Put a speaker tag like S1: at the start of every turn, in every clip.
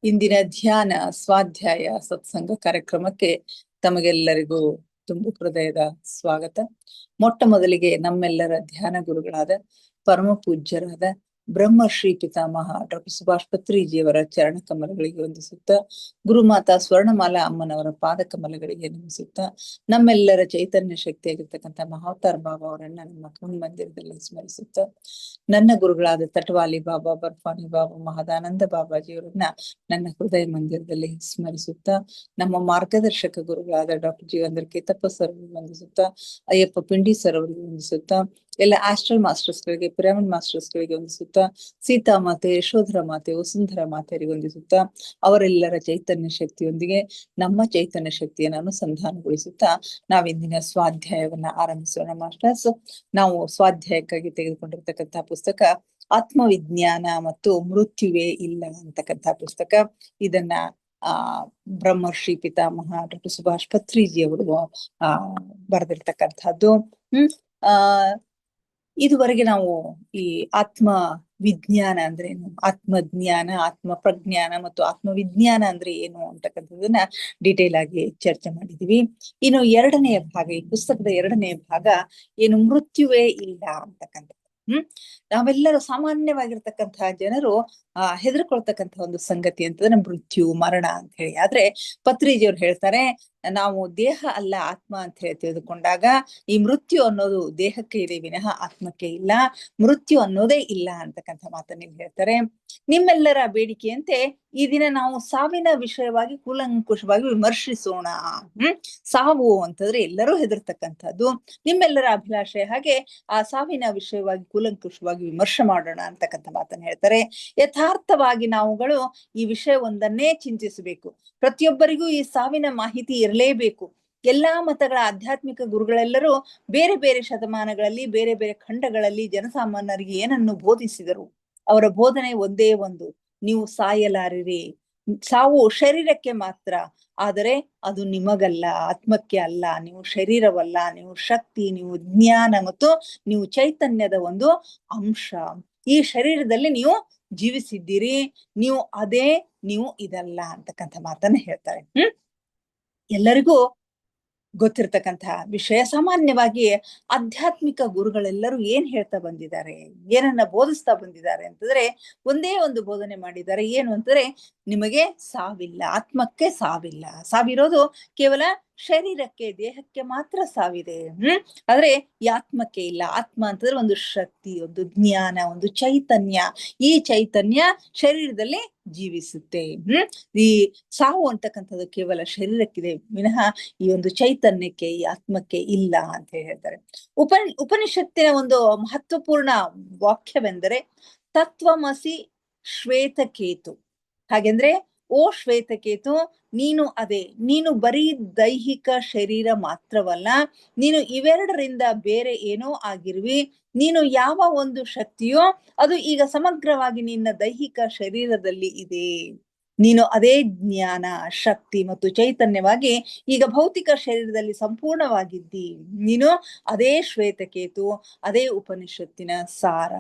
S1: ಇಂದಿನ ಧ್ಯಾನ ಸ್ವಾಧ್ಯಾಯ ಸತ್ಸಂಗ ಕಾರ್ಯಕ್ರಮಕ್ಕೆ ತಮಗೆಲ್ಲರಿಗೂ ತುಂಬು ಹೃದಯದ ಸ್ವಾಗತ. ಮೊಟ್ಟ ಮೊದಲಿಗೆ ನಮ್ಮೆಲ್ಲರ ಧ್ಯಾನ ಗುರುಗಳಾದ ಪರಮ ಪೂಜ್ಯರಾದ ಬ್ರಹ್ಮಶ್ರೀ ಪಿತಾಮಹ ಡಾಕ್ಟರ್ ಸುಭಾಷ್ ಪತ್ರಿಜಿಯವರ ಚರಣ ಕಮಲಗಳಿಗೆ ವಂದಿಸುತ್ತಾ, ಗುರುಮಾತಾ ಸ್ವರ್ಣಮಾಲಾ ಅಮ್ಮನವರ ಪಾದ ಕಮಲಗಳಿಗೆ ನಮಿಸುತ್ತಾ, ನಮ್ಮೆಲ್ಲರ ಚೈತನ್ಯ ಶಕ್ತಿಯಾಗಿರ್ತಕ್ಕಂಥ ಮಹಾವತಾರ್ ಬಾಬಾ ಅವರನ್ನ ನಮ್ಮ ಮಂದಿರದಲ್ಲಿ ಸ್ಮರಿಸುತ್ತಾ, ನನ್ನ ಗುರುಗಳಾದ ತಟವಾಲಿ ಬಾಬಾ, ಬರ್ಫಾನಿ ಬಾಬಾ, ಮಹದಾನಂದ ಬಾಬಾಜಿಯವರನ್ನ ನನ್ನ ಹೃದಯ ಮಂದಿರದಲ್ಲಿ ಸ್ಮರಿಸುತ್ತಾ, ನಮ್ಮ ಮಾರ್ಗದರ್ಶಕ ಗುರುಗಳಾದ ಡಾಕ್ಟರ್ ಜೀವಂದ್ರ ಕೇತಪ್ಪ ಸರ್ ವಂದಿಸುತ್ತಾ, ಅಯ್ಯಪ್ಪ ಪಿಂಡಿ ಸರ್ ಅವರಿಗೆ ವಂದಿಸುತ್ತಾ, ಎಲ್ಲ ಆಸ್ಟ್ರಲ್ ಮಾಸ್ಟರ್ಸ್ ಗಳಿಗೆ, ಪಿರಮಿಡ್ ಮಾಸ್ಟರ್ಸ್ ಗಳಿಗೆ ವಂದಿಸುತ್ತಾ, ಸೀತಾ ಮಾತೆ, ಯಶೋಧರ ಮಾತೆ, ವಸುಂಧರ ಮಾತೆಯರಿಗೆ ವಂದಿಸುತ್ತಾ, ಅವರೆಲ್ಲರ ಚೈತನ್ಯ ಶಕ್ತಿಯೊಂದಿಗೆ ನಮ್ಮ ಚೈತನ್ಯ ಶಕ್ತಿಯನ್ನು ಅನುಸಂಧಾನಗೊಳಿಸುತ್ತಾ ನಾವಿಂದಿನ ಸ್ವಾಧ್ಯಾಯವನ್ನ ಆರಂಭಿಸೋಣ ಮಾಸ್ಟರ್ಸ್. ನಾವು ಸ್ವಾಧ್ಯಾಯಕ್ಕಾಗಿ ತೆಗೆದುಕೊಂಡಿರ್ತಕ್ಕಂತಹ ಪುಸ್ತಕ ಆತ್ಮವಿಜ್ಞಾನ ಮತ್ತು ಮೃತ್ಯುವೇ ಇಲ್ಲ ಅಂತಕ್ಕಂಥ ಪುಸ್ತಕ. ಇದನ್ನ ಬ್ರಹ್ಮರ್ಷಿ ಪಿತಾಮಹ ಡಾಕ್ಟರ್ ಸುಭಾಷ್ ಪತ್ರಿಜಿ ಅವರು ಬರೆದಿರ್ತಕ್ಕಂಥದ್ದು. ಇದುವರೆಗೆ ನಾವು ಈ ಆತ್ಮ ವಿಜ್ಞಾನ ಅಂದ್ರೆ ಏನು, ಆತ್ಮಜ್ಞಾನ, ಆತ್ಮ ಪ್ರಜ್ಞಾನ ಮತ್ತು ಆತ್ಮವಿಜ್ಞಾನ ಅಂದ್ರೆ ಏನು ಅಂತಕ್ಕಂಥದನ್ನ ಡಿಟೇಲ್ ಆಗಿ ಚರ್ಚೆ ಮಾಡಿದೀವಿ. ಇನ್ನು ಎರಡನೆಯ ಭಾಗ, ಈ ಪುಸ್ತಕದ ಎರಡನೆಯ ಭಾಗ ಏನು, ಮೃತ್ಯುವೇ ಇಲ್ಲ ಅಂತಕ್ಕಂಥ. ನಾವೆಲ್ಲರೂ ಸಾಮಾನ್ಯವಾಗಿರ್ತಕ್ಕಂತಹ ಜನರು ಹೆದರ್ಕೊಳ್ತಕ್ಕಂಥ ಒಂದು ಸಂಗತಿ ಅಂತಂದ್ರೆ ಮೃತ್ಯು, ಮರಣ ಅಂತ ಹೇಳಿ. ಆದ್ರೆ ಪತ್ರಿಜಿಯವ್ರು ಹೇಳ್ತಾರೆ, ನಾವು ದೇಹ ಅಲ್ಲ ಆತ್ಮ ಅಂತ ಹೇಳಿ ತಿಳಿದುಕೊಂಡಾಗ ಈ ಮೃತ್ಯು ಅನ್ನೋದು ದೇಹಕ್ಕೆ ಇದೆ ವಿನಃ ಆತ್ಮಕ್ಕೆ ಇಲ್ಲ, ಮೃತ್ಯು ಅನ್ನೋದೇ ಇಲ್ಲ ಅಂತಕ್ಕಂಥ ಮಾತನ್ನ ಹೇಳ್ತಾರೆ. ನಿಮ್ಮೆಲ್ಲರ ಬೇಡಿಕೆಯಂತೆ ಈ ದಿನ ನಾವು ಸಾವಿನ ವಿಷಯವಾಗಿ ಕೂಲಂಕುಷವಾಗಿ ವಿಮರ್ಶಿಸೋಣ. ಸಾವು ಅಂತಂದ್ರೆ ಎಲ್ಲರೂ ಹೆದರ್ತಕ್ಕಂಥದ್ದು. ನಿಮ್ಮೆಲ್ಲರ ಅಭಿಲಾಷೆ ಹಾಗೆ ಆ ಸಾವಿನ ವಿಷಯವಾಗಿ ಕೂಲಂಕುಷವಾಗಿ ವಿಮರ್ಶೆ ಮಾಡೋಣ ಅಂತಕ್ಕಂಥ ಮಾತನ್ನ ಹೇಳ್ತಾರೆ. ಯಥಾರ್ಥವಾಗಿ ನಾವುಗಳು ಈ ವಿಷಯವೊಂದನ್ನೇ ಚಿಂತಿಸಬೇಕು. ಪ್ರತಿಯೊಬ್ಬರಿಗೂ ಈ ಸಾವಿನ ಮಾಹಿತಿ ಇರಲೇಬೇಕು. ಎಲ್ಲಾ ಮತಗಳ ಆಧ್ಯಾತ್ಮಿಕ ಗುರುಗಳೆಲ್ಲರೂ ಬೇರೆ ಬೇರೆ ಶತಮಾನಗಳಲ್ಲಿ, ಬೇರೆ ಬೇರೆ ಖಂಡಗಳಲ್ಲಿ ಜನಸಾಮಾನ್ಯರಿಗೆ ಏನನ್ನು ಬೋಧಿಸಿದರು. ಅವರ ಬೋಧನೆ ಒಂದೇ ಒಂದು, ನೀವು ಸಾಯಲಾರಿರಿ. ಸಾವು ಶರೀರಕ್ಕೆ ಮಾತ್ರ, ಆದರೆ ಅದು ನಿಮಗಲ್ಲ, ಆತ್ಮಕ್ಕೆ ಅಲ್ಲ. ನೀವು ಶರೀರವಲ್ಲ, ನೀವು ಶಕ್ತಿ, ನೀವು ಜ್ಞಾನ ಮತ್ತು ನೀವು ಚೈತನ್ಯದ ಒಂದು ಅಂಶ. ಈ ಶರೀರದಲ್ಲಿ ನೀವು ಜೀವಿಸಿದ್ದೀರಿ, ನೀವು ಅದೇ, ನೀವು ಇದಲ್ಲ ಅಂತಕ್ಕಂಥ ಮಾತನ್ನ ಹೇಳ್ತಾರೆ. ಎಲ್ಲರಿಗೂ ಗೊತ್ತಿರ್ತಕ್ಕಂತಹ ವಿಷಯ. ಸಾಮಾನ್ಯವಾಗಿ ಆಧ್ಯಾತ್ಮಿಕ ಗುರುಗಳೆಲ್ಲರೂ ಏನ್ ಹೇಳ್ತಾ ಬಂದಿದ್ದಾರೆ, ಏನನ್ನ ಬೋಧಿಸ್ತಾ ಬಂದಿದ್ದಾರೆ ಅಂತಂದ್ರೆ ಒಂದೇ ಒಂದು ಬೋಧನೆ ಮಾಡಿದ್ದಾರೆ. ಏನು ಅಂತಂದ್ರೆ, ನಿಮಗೆ ಸಾವಿಲ್ಲ, ಆತ್ಮಕ್ಕೆ ಸಾವಿಲ್ಲ. ಸಾವಿರೋದು ಕೇವಲ ಶರೀರಕ್ಕೆ, ದೇಹಕ್ಕೆ ಮಾತ್ರ ಸಾವಿದೆ. ಆದ್ರೆ ಈ ಆತ್ಮಕ್ಕೆ ಇಲ್ಲ. ಆತ್ಮ ಅಂತಂದ್ರೆ ಒಂದು ಶಕ್ತಿ, ಒಂದು ಜ್ಞಾನ, ಒಂದು ಚೈತನ್ಯ. ಈ ಚೈತನ್ಯ ಶರೀರದಲ್ಲಿ ಜೀವಿಸುತ್ತೆ. ಈ ಸಾವು ಅಂತಕ್ಕಂಥದ್ದು ಕೇವಲ ಶರೀರಕ್ಕಿದೆ ವಿನಃ ಈ ಒಂದು ಚೈತನ್ಯಕ್ಕೆ, ಈ ಆತ್ಮಕ್ಕೆ ಇಲ್ಲ ಅಂತ ಹೇಳ್ತಾರೆ. ಉಪನಿಷತ್ತಿನ ಒಂದು ಮಹತ್ವಪೂರ್ಣ ವಾಕ್ಯವೆಂದರೆ ತತ್ವಮಸಿ ಶ್ವೇತಕೇತು. ಹಾಗೆಂದ್ರೆ, ಓ ಶ್ವೇತಕೇತು, ನೀನು ಅದೇ, ನೀನು ಬರೀ ದೈಹಿಕ ಶರೀರ ಮಾತ್ರವಲ್ಲ, ನೀನು ಇವೆರಡರಿಂದ ಬೇರೆ ಏನೋ ಆಗಿರುವಿ. ನೀನು ಯಾವ ಒಂದು ಶಕ್ತಿಯೋ ಅದು ಈಗ ಸಮಗ್ರವಾಗಿ ನಿನ್ನ ದೈಹಿಕ ಶರೀರದಲ್ಲಿ ಇದೆ. ನೀನು ಅದೇ ಜ್ಞಾನ, ಶಕ್ತಿ ಮತ್ತು ಚೈತನ್ಯವಾಗಿ ಈಗ ಭೌತಿಕ ಶರೀರದಲ್ಲಿ ಸಂಪೂರ್ಣವಾಗಿದ್ದಿ. ನೀನು ಅದೇ ಶ್ವೇತಕೇತು, ಅದೇ ಉಪನಿಷತ್ತಿನ ಸಾರ.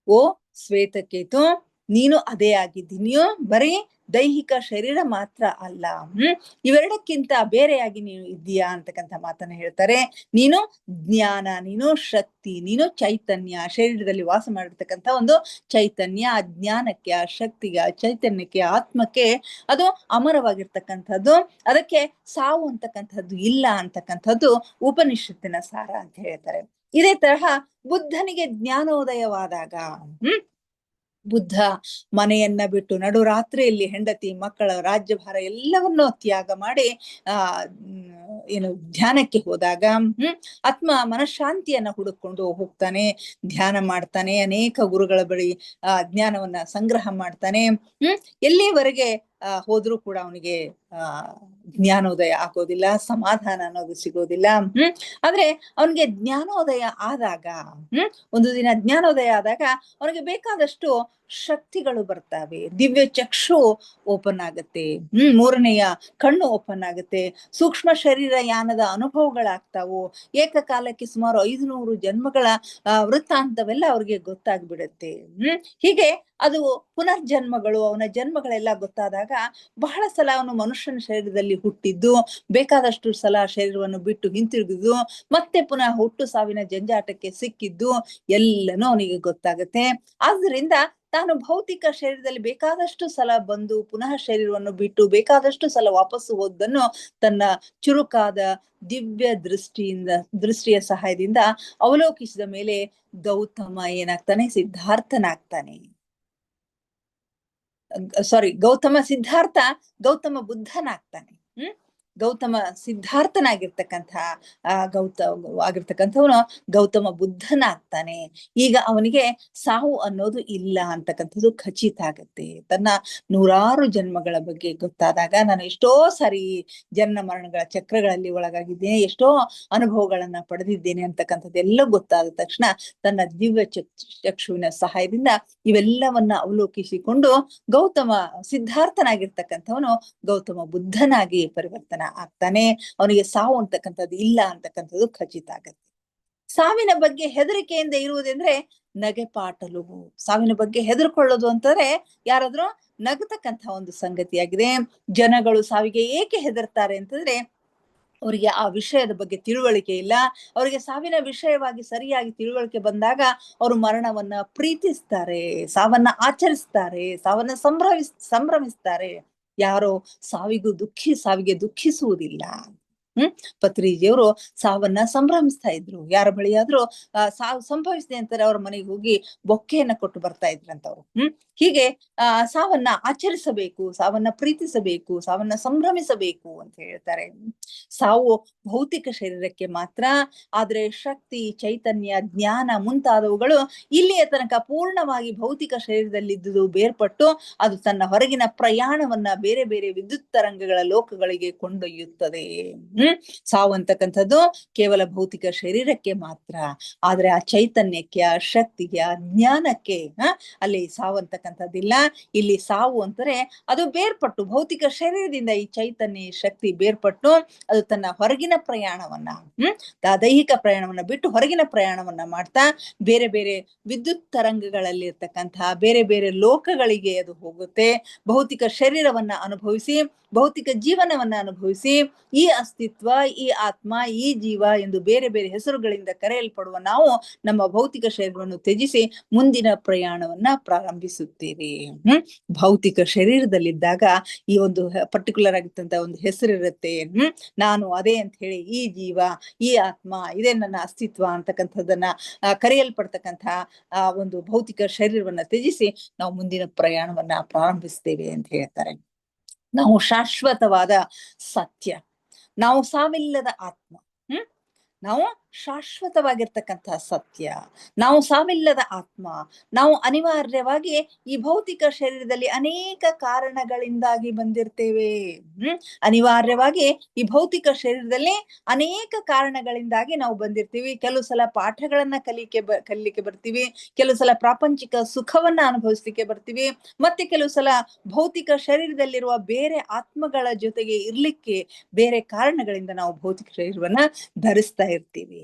S1: ಓ ಶ್ವೇತಕೇತು, ನೀನು ಅದೇ ಆಗಿದ್ದಿ. ನೀನು ಬರೀ ದೈಹಿಕ ಶರೀರ ಮಾತ್ರ ಅಲ್ಲ, ಇವೆರಡಕ್ಕಿಂತ ಬೇರೆಯಾಗಿ ನೀನು ಇದ್ದೀಯಾ ಅಂತಕ್ಕಂಥ ಮಾತನ್ನ ಹೇಳ್ತಾರೆ. ನೀನು ಜ್ಞಾನ, ನೀನು ಶಕ್ತಿ, ನೀನು ಚೈತನ್ಯ, ಶರೀರದಲ್ಲಿ ವಾಸ ಮಾಡಿರ್ತಕ್ಕಂಥ ಒಂದು ಚೈತನ್ಯ. ಆ ಜ್ಞಾನಕ್ಕೆ, ಆ ಶಕ್ತಿಗೆ, ಆ ಚೈತನ್ಯಕ್ಕೆ, ಆತ್ಮಕ್ಕೆ ಅದು ಅಮರವಾಗಿರ್ತಕ್ಕಂಥದ್ದು. ಅದಕ್ಕೆ ಸಾವು ಅಂತಕ್ಕಂಥದ್ದು ಇಲ್ಲ ಅಂತಕ್ಕಂಥದ್ದು ಉಪನಿಷತ್ತಿನ ಸಾರ ಅಂತ ಹೇಳ್ತಾರೆ. ಇದೇ ತರಹ ಬುದ್ಧನಿಗೆ ಜ್ಞಾನೋದಯವಾದಾಗ, ಬುದ್ಧ ಮನೆಯನ್ನ ಬಿಟ್ಟು ನಡು ರಾತ್ರಿಯಲ್ಲಿ ಹೆಂಡತಿ, ಮಕ್ಕಳ ರಾಜ್ಯಭಾರ ಎಲ್ಲವನ್ನೂ ತ್ಯಾಗ ಮಾಡಿ ಏನು ಧ್ಯಾನಕ್ಕೆ ಹೋದಾಗ ಆತ್ಮ ಮನಃಶಾಂತಿಯನ್ನ ಹುಡುಕೊಂಡು ಹೋಗ್ತಾನೆ, ಧ್ಯಾನ ಮಾಡ್ತಾನೆ, ಅನೇಕ ಗುರುಗಳ ಬಳಿ ಜ್ಞಾನವನ್ನ ಸಂಗ್ರಹ ಮಾಡ್ತಾನೆ. ಎಲ್ಲಿವರೆಗೆ ಹೋದ್ರೂ ಕೂಡ ಅವನಿಗೆ ಜ್ಞಾನೋದಯ ಆಗೋದಿಲ್ಲ, ಸಮಾಧಾನ ಅನ್ನೋದು ಸಿಗೋದಿಲ್ಲ. ಆದ್ರೆ ಅವನಿಗೆ ಜ್ಞಾನೋದಯ ಆದಾಗ, ಒಂದು ದಿನ ಜ್ಞಾನೋದಯ ಆದಾಗ ಅವನಿಗೆ ಬೇಕಾದಷ್ಟು ಶಕ್ತಿಗಳು ಬರ್ತಾವೆ. ದಿವ್ಯ ಚಕ್ಷು ಓಪನ್ ಆಗುತ್ತೆ, ಮೂರನೆಯ ಕಣ್ಣು ಓಪನ್ ಆಗುತ್ತೆ, ಸೂಕ್ಷ್ಮ ಶರೀರ ಯಾನದ ಅನುಭವಗಳಾಗ್ತಾವು. ಏಕಕಾಲಕ್ಕೆ ಸುಮಾರು 500 ಜನ್ಮಗಳ ವೃತ್ತಾಂತವೆಲ್ಲ ಅವ್ರಿಗೆ ಗೊತ್ತಾಗ್ಬಿಡುತ್ತೆ. ಹೀಗೆ ಅದು ಪುನರ್ಜನ್ಮಗಳು, ಅವನ ಜನ್ಮಗಳೆಲ್ಲ ಗೊತ್ತಾದಾಗ ಬಹಳ ಸಲ ಅವನು ಮನುಷ್ಯನ ಶರೀರದಲ್ಲಿ ಹುಟ್ಟಿದ್ದು, ಬೇಕಾದಷ್ಟು ಸಲ ಶರೀರವನ್ನು ಬಿಟ್ಟು ಹಿಂತಿರುಗಿದ್ದು, ಮತ್ತೆ ಪುನಃ ಹುಟ್ಟು ಸಾವಿನ ಜಂಜಾಟಕ್ಕೆ ಸಿಕ್ಕಿದ್ದು ಎಲ್ಲನೂ ಅವನಿಗೆ ಗೊತ್ತಾಗತ್ತೆ. ಆದ್ರಿಂದ ತಾನು ಭೌತಿಕ ಶರೀರದಲ್ಲಿ ಬೇಕಾದಷ್ಟು ಸಲ ಬಂದು ಪುನಃ ಶರೀರವನ್ನು ಬಿಟ್ಟು ಬೇಕಾದಷ್ಟು ಸಲ ವಾಪಸ್ಸು ಹೋದ್ದನ್ನು ತನ್ನ ಚುರುಕಾದ ದಿವ್ಯ ದೃಷ್ಟಿಯ ಸಹಾಯದಿಂದ ಅವಲೋಕಿಸಿದ ಮೇಲೆ ಗೌತಮ ಏನಾಗ್ತಾನೆ? ಸಿದ್ಧಾರ್ಥನಾಗ್ತಾನೆ. ಸಿದ್ಧಾರ್ಥ ಗೌತಮ ಬುದ್ಧನಾಗ್ತಾನೆ. ಗೌತಮ ಆಗಿರ್ತಕ್ಕಂಥವನು ಗೌತಮ ಬುದ್ಧನಾಗ್ತಾನೆ. ಈಗ ಅವನಿಗೆ ಸಾವು ಅನ್ನೋದು ಇಲ್ಲ ಅಂತಕ್ಕಂಥದ್ದು ಖಚಿತ ಆಗತ್ತೆ. ತನ್ನ 100 ಜನ್ಮಗಳ ಬಗ್ಗೆ ಗೊತ್ತಾದಾಗ, ನಾನು ಎಷ್ಟೋ ಸಾರಿ ಜನ್ಮ ಮರಣಗಳ ಚಕ್ರಗಳಲ್ಲಿ ಒಳಗಾಗಿದ್ದೇನೆ, ಎಷ್ಟೋ ಅನುಭವಗಳನ್ನ ಪಡೆದಿದ್ದೇನೆ ಅಂತಕ್ಕಂಥದ್ದೆಲ್ಲ ಗೊತ್ತಾದ ತಕ್ಷಣ ತನ್ನ ದಿವ್ಯ ಚಕ್ಷುವಿನ ಸಹಾಯದಿಂದ ಇವೆಲ್ಲವನ್ನ ಅವಲೋಕಿಸಿಕೊಂಡು ಗೌತಮ ಸಿದ್ಧಾರ್ಥನಾಗಿರ್ತಕ್ಕಂಥವನು ಗೌತಮ ಬುದ್ಧನಾಗಿ ಪರಿವರ್ತನ ಆಗ್ತಾನೆ. ಅವನಿಗೆ ಸಾವು ಅಂತಕ್ಕಂಥದ್ದು ಇಲ್ಲ ಅಂತಕ್ಕಂಥದ್ದು ಖಚಿತ ಆಗತ್ತೆ. ಸಾವಿನ ಬಗ್ಗೆ ಹೆದರಿಕೆಯಿಂದ ಇರುವುದೆಂದ್ರೆ ನಗೆಪಾಟಲು. ಸಾವಿನ ಬಗ್ಗೆ ಹೆದರ್ಕೊಳ್ಳೋದು ಅಂತಂದ್ರೆ ಯಾರಾದ್ರೂ ನಗತಕ್ಕಂಥ ಒಂದು ಸಂಗತಿಯಾಗಿದೆ. ಜನಗಳು ಸಾವಿಗೆ ಏಕೆ ಹೆದರ್ತಾರೆ ಅಂತಂದ್ರೆ ಅವರಿಗೆ ಆ ವಿಷಯದ ಬಗ್ಗೆ ತಿಳುವಳಿಕೆ ಇಲ್ಲ. ಅವರಿಗೆ ಸಾವಿನ ವಿಷಯವಾಗಿ ಸರಿಯಾಗಿ ತಿಳುವಳಿಕೆ ಬಂದಾಗ ಅವರು ಮರಣವನ್ನ ಪ್ರೀತಿಸ್ತಾರೆ, ಸಾವನ್ನ ಆಚರಿಸ್ತಾರೆ, ಸಾವನ್ನ ಸಂಭ್ರಮಿಸ್ತಾರೆ. ಯಾರೋ ಸಾವಿಗೆ ದುಃಖಿಸುವುದಿಲ್ಲ. ಪತ್ರಿಜಿಯವರು ಸಾವನ್ನ ಸಂಭ್ರಮಿಸ್ತಾ ಇದ್ರು. ಯಾರ ಬಳಿಯಾದ್ರೂ ಸಾವು ಸಂಭವಿಸಿದೆ ಅಂತಾರೆ, ಅವ್ರ ಮನೆಗೆ ಹೋಗಿ ಬೊಕ್ಕೆಯನ್ನ ಕೊಟ್ಟು ಬರ್ತಾ ಇದ್ರಂತವ್ರು. ಹೀಗೆ ಸಾವನ್ನ ಆಚರಿಸಬೇಕು, ಸಾವನ್ನ ಪ್ರೀತಿಸಬೇಕು, ಸಾವನ್ನ ಸಂಭ್ರಮಿಸಬೇಕು ಅಂತ ಹೇಳ್ತಾರೆ. ಸಾವು ಭೌತಿಕ ಶರೀರಕ್ಕೆ ಮಾತ್ರ, ಆದ್ರೆ ಶಕ್ತಿ, ಚೈತನ್ಯ, ಜ್ಞಾನ ಮುಂತಾದವುಗಳು ಇಲ್ಲಿಯ ತನಕ ಪೂರ್ಣವಾಗಿ ಭೌತಿಕ ಶರೀರದಲ್ಲಿದ್ದುದು ಬೇರ್ಪಟ್ಟು ಅದು ತನ್ನ ಹೊರಗಿನ ಪ್ರಯಾಣವನ್ನ ಬೇರೆ ಬೇರೆ ವಿದ್ಯುತ್ ತರಂಗಗಳ ಲೋಕಗಳಿಗೆ ಕೊಂಡೊಯ್ಯುತ್ತದೆ. ಸಾವು ಅಂತಕ್ಕಂಥದ್ದು ಕೇವಲ ಭೌತಿಕ ಶರೀರಕ್ಕೆ ಮಾತ್ರ, ಆದ್ರೆ ಆ ಚೈತನ್ಯಕ್ಕೆ, ಆ ಶಕ್ತಿಗೆ, ಆ ಜ್ಞಾನಕ್ಕೆ ಅಲ್ಲಿ ಸಾವು ಅಂತಕ್ಕಂಥದ್ದಿಲ್ಲ. ಇಲ್ಲಿ ಸಾವು ಅಂತಾರೆ ಅದು ಬೇರ್ಪಟ್ಟು ಭೌತಿಕ ಶರೀರದಿಂದ ಈ ಚೈತನ್ಯ, ಶಕ್ತಿ ಬೇರ್ಪಟ್ಟು ಅದು ತನ್ನ ಹೊರಗಿನ ಪ್ರಯಾಣವನ್ನ, ದೈಹಿಕ ಪ್ರಯಾಣವನ್ನ ಬಿಟ್ಟು ಹೊರಗಿನ ಪ್ರಯಾಣವನ್ನ ಮಾಡ್ತಾ ಬೇರೆ ಬೇರೆ ವಿದ್ಯುತ್ ತರಂಗಗಳಲ್ಲಿ ಇರ್ತಕ್ಕಂತಹ ಬೇರೆ ಬೇರೆ ಲೋಕಗಳಿಗೆ ಅದು ಹೋಗುತ್ತೆ. ಭೌತಿಕ ಶರೀರವನ್ನ ಅನುಭವಿಸಿ, ಭೌತಿಕ ಜೀವನವನ್ನ ಅನುಭವಿಸಿ, ಈ ಅಸ್ತಿತ್ವ, ಈ ಆತ್ಮ, ಈ ಜೀವ ಎಂದು ಬೇರೆ ಬೇರೆ ಹೆಸರುಗಳಿಂದ ಕರೆಯಲ್ಪಡುವ ನಾವು ನಮ್ಮ ಭೌತಿಕ ಶರೀರವನ್ನು ತ್ಯಜಿಸಿ ಮುಂದಿನ ಪ್ರಯಾಣವನ್ನ ಪ್ರಾರಂಭಿಸುತ್ತೇವೆ. ಭೌತಿಕ ಶರೀರದಲ್ಲಿದ್ದಾಗ ಈ ಒಂದು ಪರ್ಟಿಕ್ಯುಲರ್ ಆಗಿರ್ತಂತ ಒಂದು ಹೆಸರಿರುತ್ತೆ. ನಾನು ಅದೇ ಅಂತ ಹೇಳಿ ಈ ಜೀವ, ಈ ಆತ್ಮ, ಇದೇ ನನ್ನ ಅಸ್ತಿತ್ವ ಅಂತಕ್ಕಂಥದ್ದನ್ನ ಕರೆಯಲ್ಪಡ್ತಕ್ಕಂಥ ಒಂದು ಭೌತಿಕ ಶರೀರವನ್ನ ತ್ಯಜಿಸಿ ನಾವು ಮುಂದಿನ ಪ್ರಯಾಣವನ್ನ ಪ್ರಾರಂಭಿಸ್ತೇವೆ ಅಂತ ಹೇಳ್ತಾರೆ. ನಾವು ಶಾಶ್ವತವಾದ ಸತ್ಯ, ನಾವು ಸಾವಿಲ್ಲದ ಆತ್ಮ, ನಾವು ಶಾಶ್ವತವಾಗಿರ್ತಕ್ಕಂತಹ ಸತ್ಯ, ನಾವು ಸಾವಿಲ್ಲದ ಆತ್ಮ. ನಾವು ಅನಿವಾರ್ಯವಾಗಿ ಈ ಭೌತಿಕ ಶರೀರದಲ್ಲಿ ಅನೇಕ ಕಾರಣಗಳಿಂದಾಗಿ ಬಂದಿರ್ತೇವೆ. ಅನಿವಾರ್ಯವಾಗಿ ಈ ಭೌತಿಕ ಶರೀರದಲ್ಲಿ ಅನೇಕ ಕಾರಣಗಳಿಂದಾಗಿ ನಾವು ಬಂದಿರ್ತೀವಿ. ಕೆಲವು ಸಲ ಪಾಠಗಳನ್ನ ಕಲಿಲಿಕ್ಕೆ ಬರ್ತೀವಿ, ಕೆಲವು ಸಲ ಪ್ರಾಪಂಚಿಕ ಸುಖವನ್ನ ಅನುಭವಿಸ್ಲಿಕ್ಕೆ ಬರ್ತೀವಿ, ಮತ್ತೆ ಕೆಲವು ಸಲ ಭೌತಿಕ ಶರೀರದಲ್ಲಿರುವ ಬೇರೆ ಆತ್ಮಗಳ ಜೊತೆಗೆ ಇರ್ಲಿಕ್ಕೆ ಬೇರೆ ಕಾರಣಗಳಿಂದ ನಾವು ಭೌತಿಕ ಶರೀರವನ್ನ ಧರಿಸ್ತಾ ಇರ್ತೀವಿ.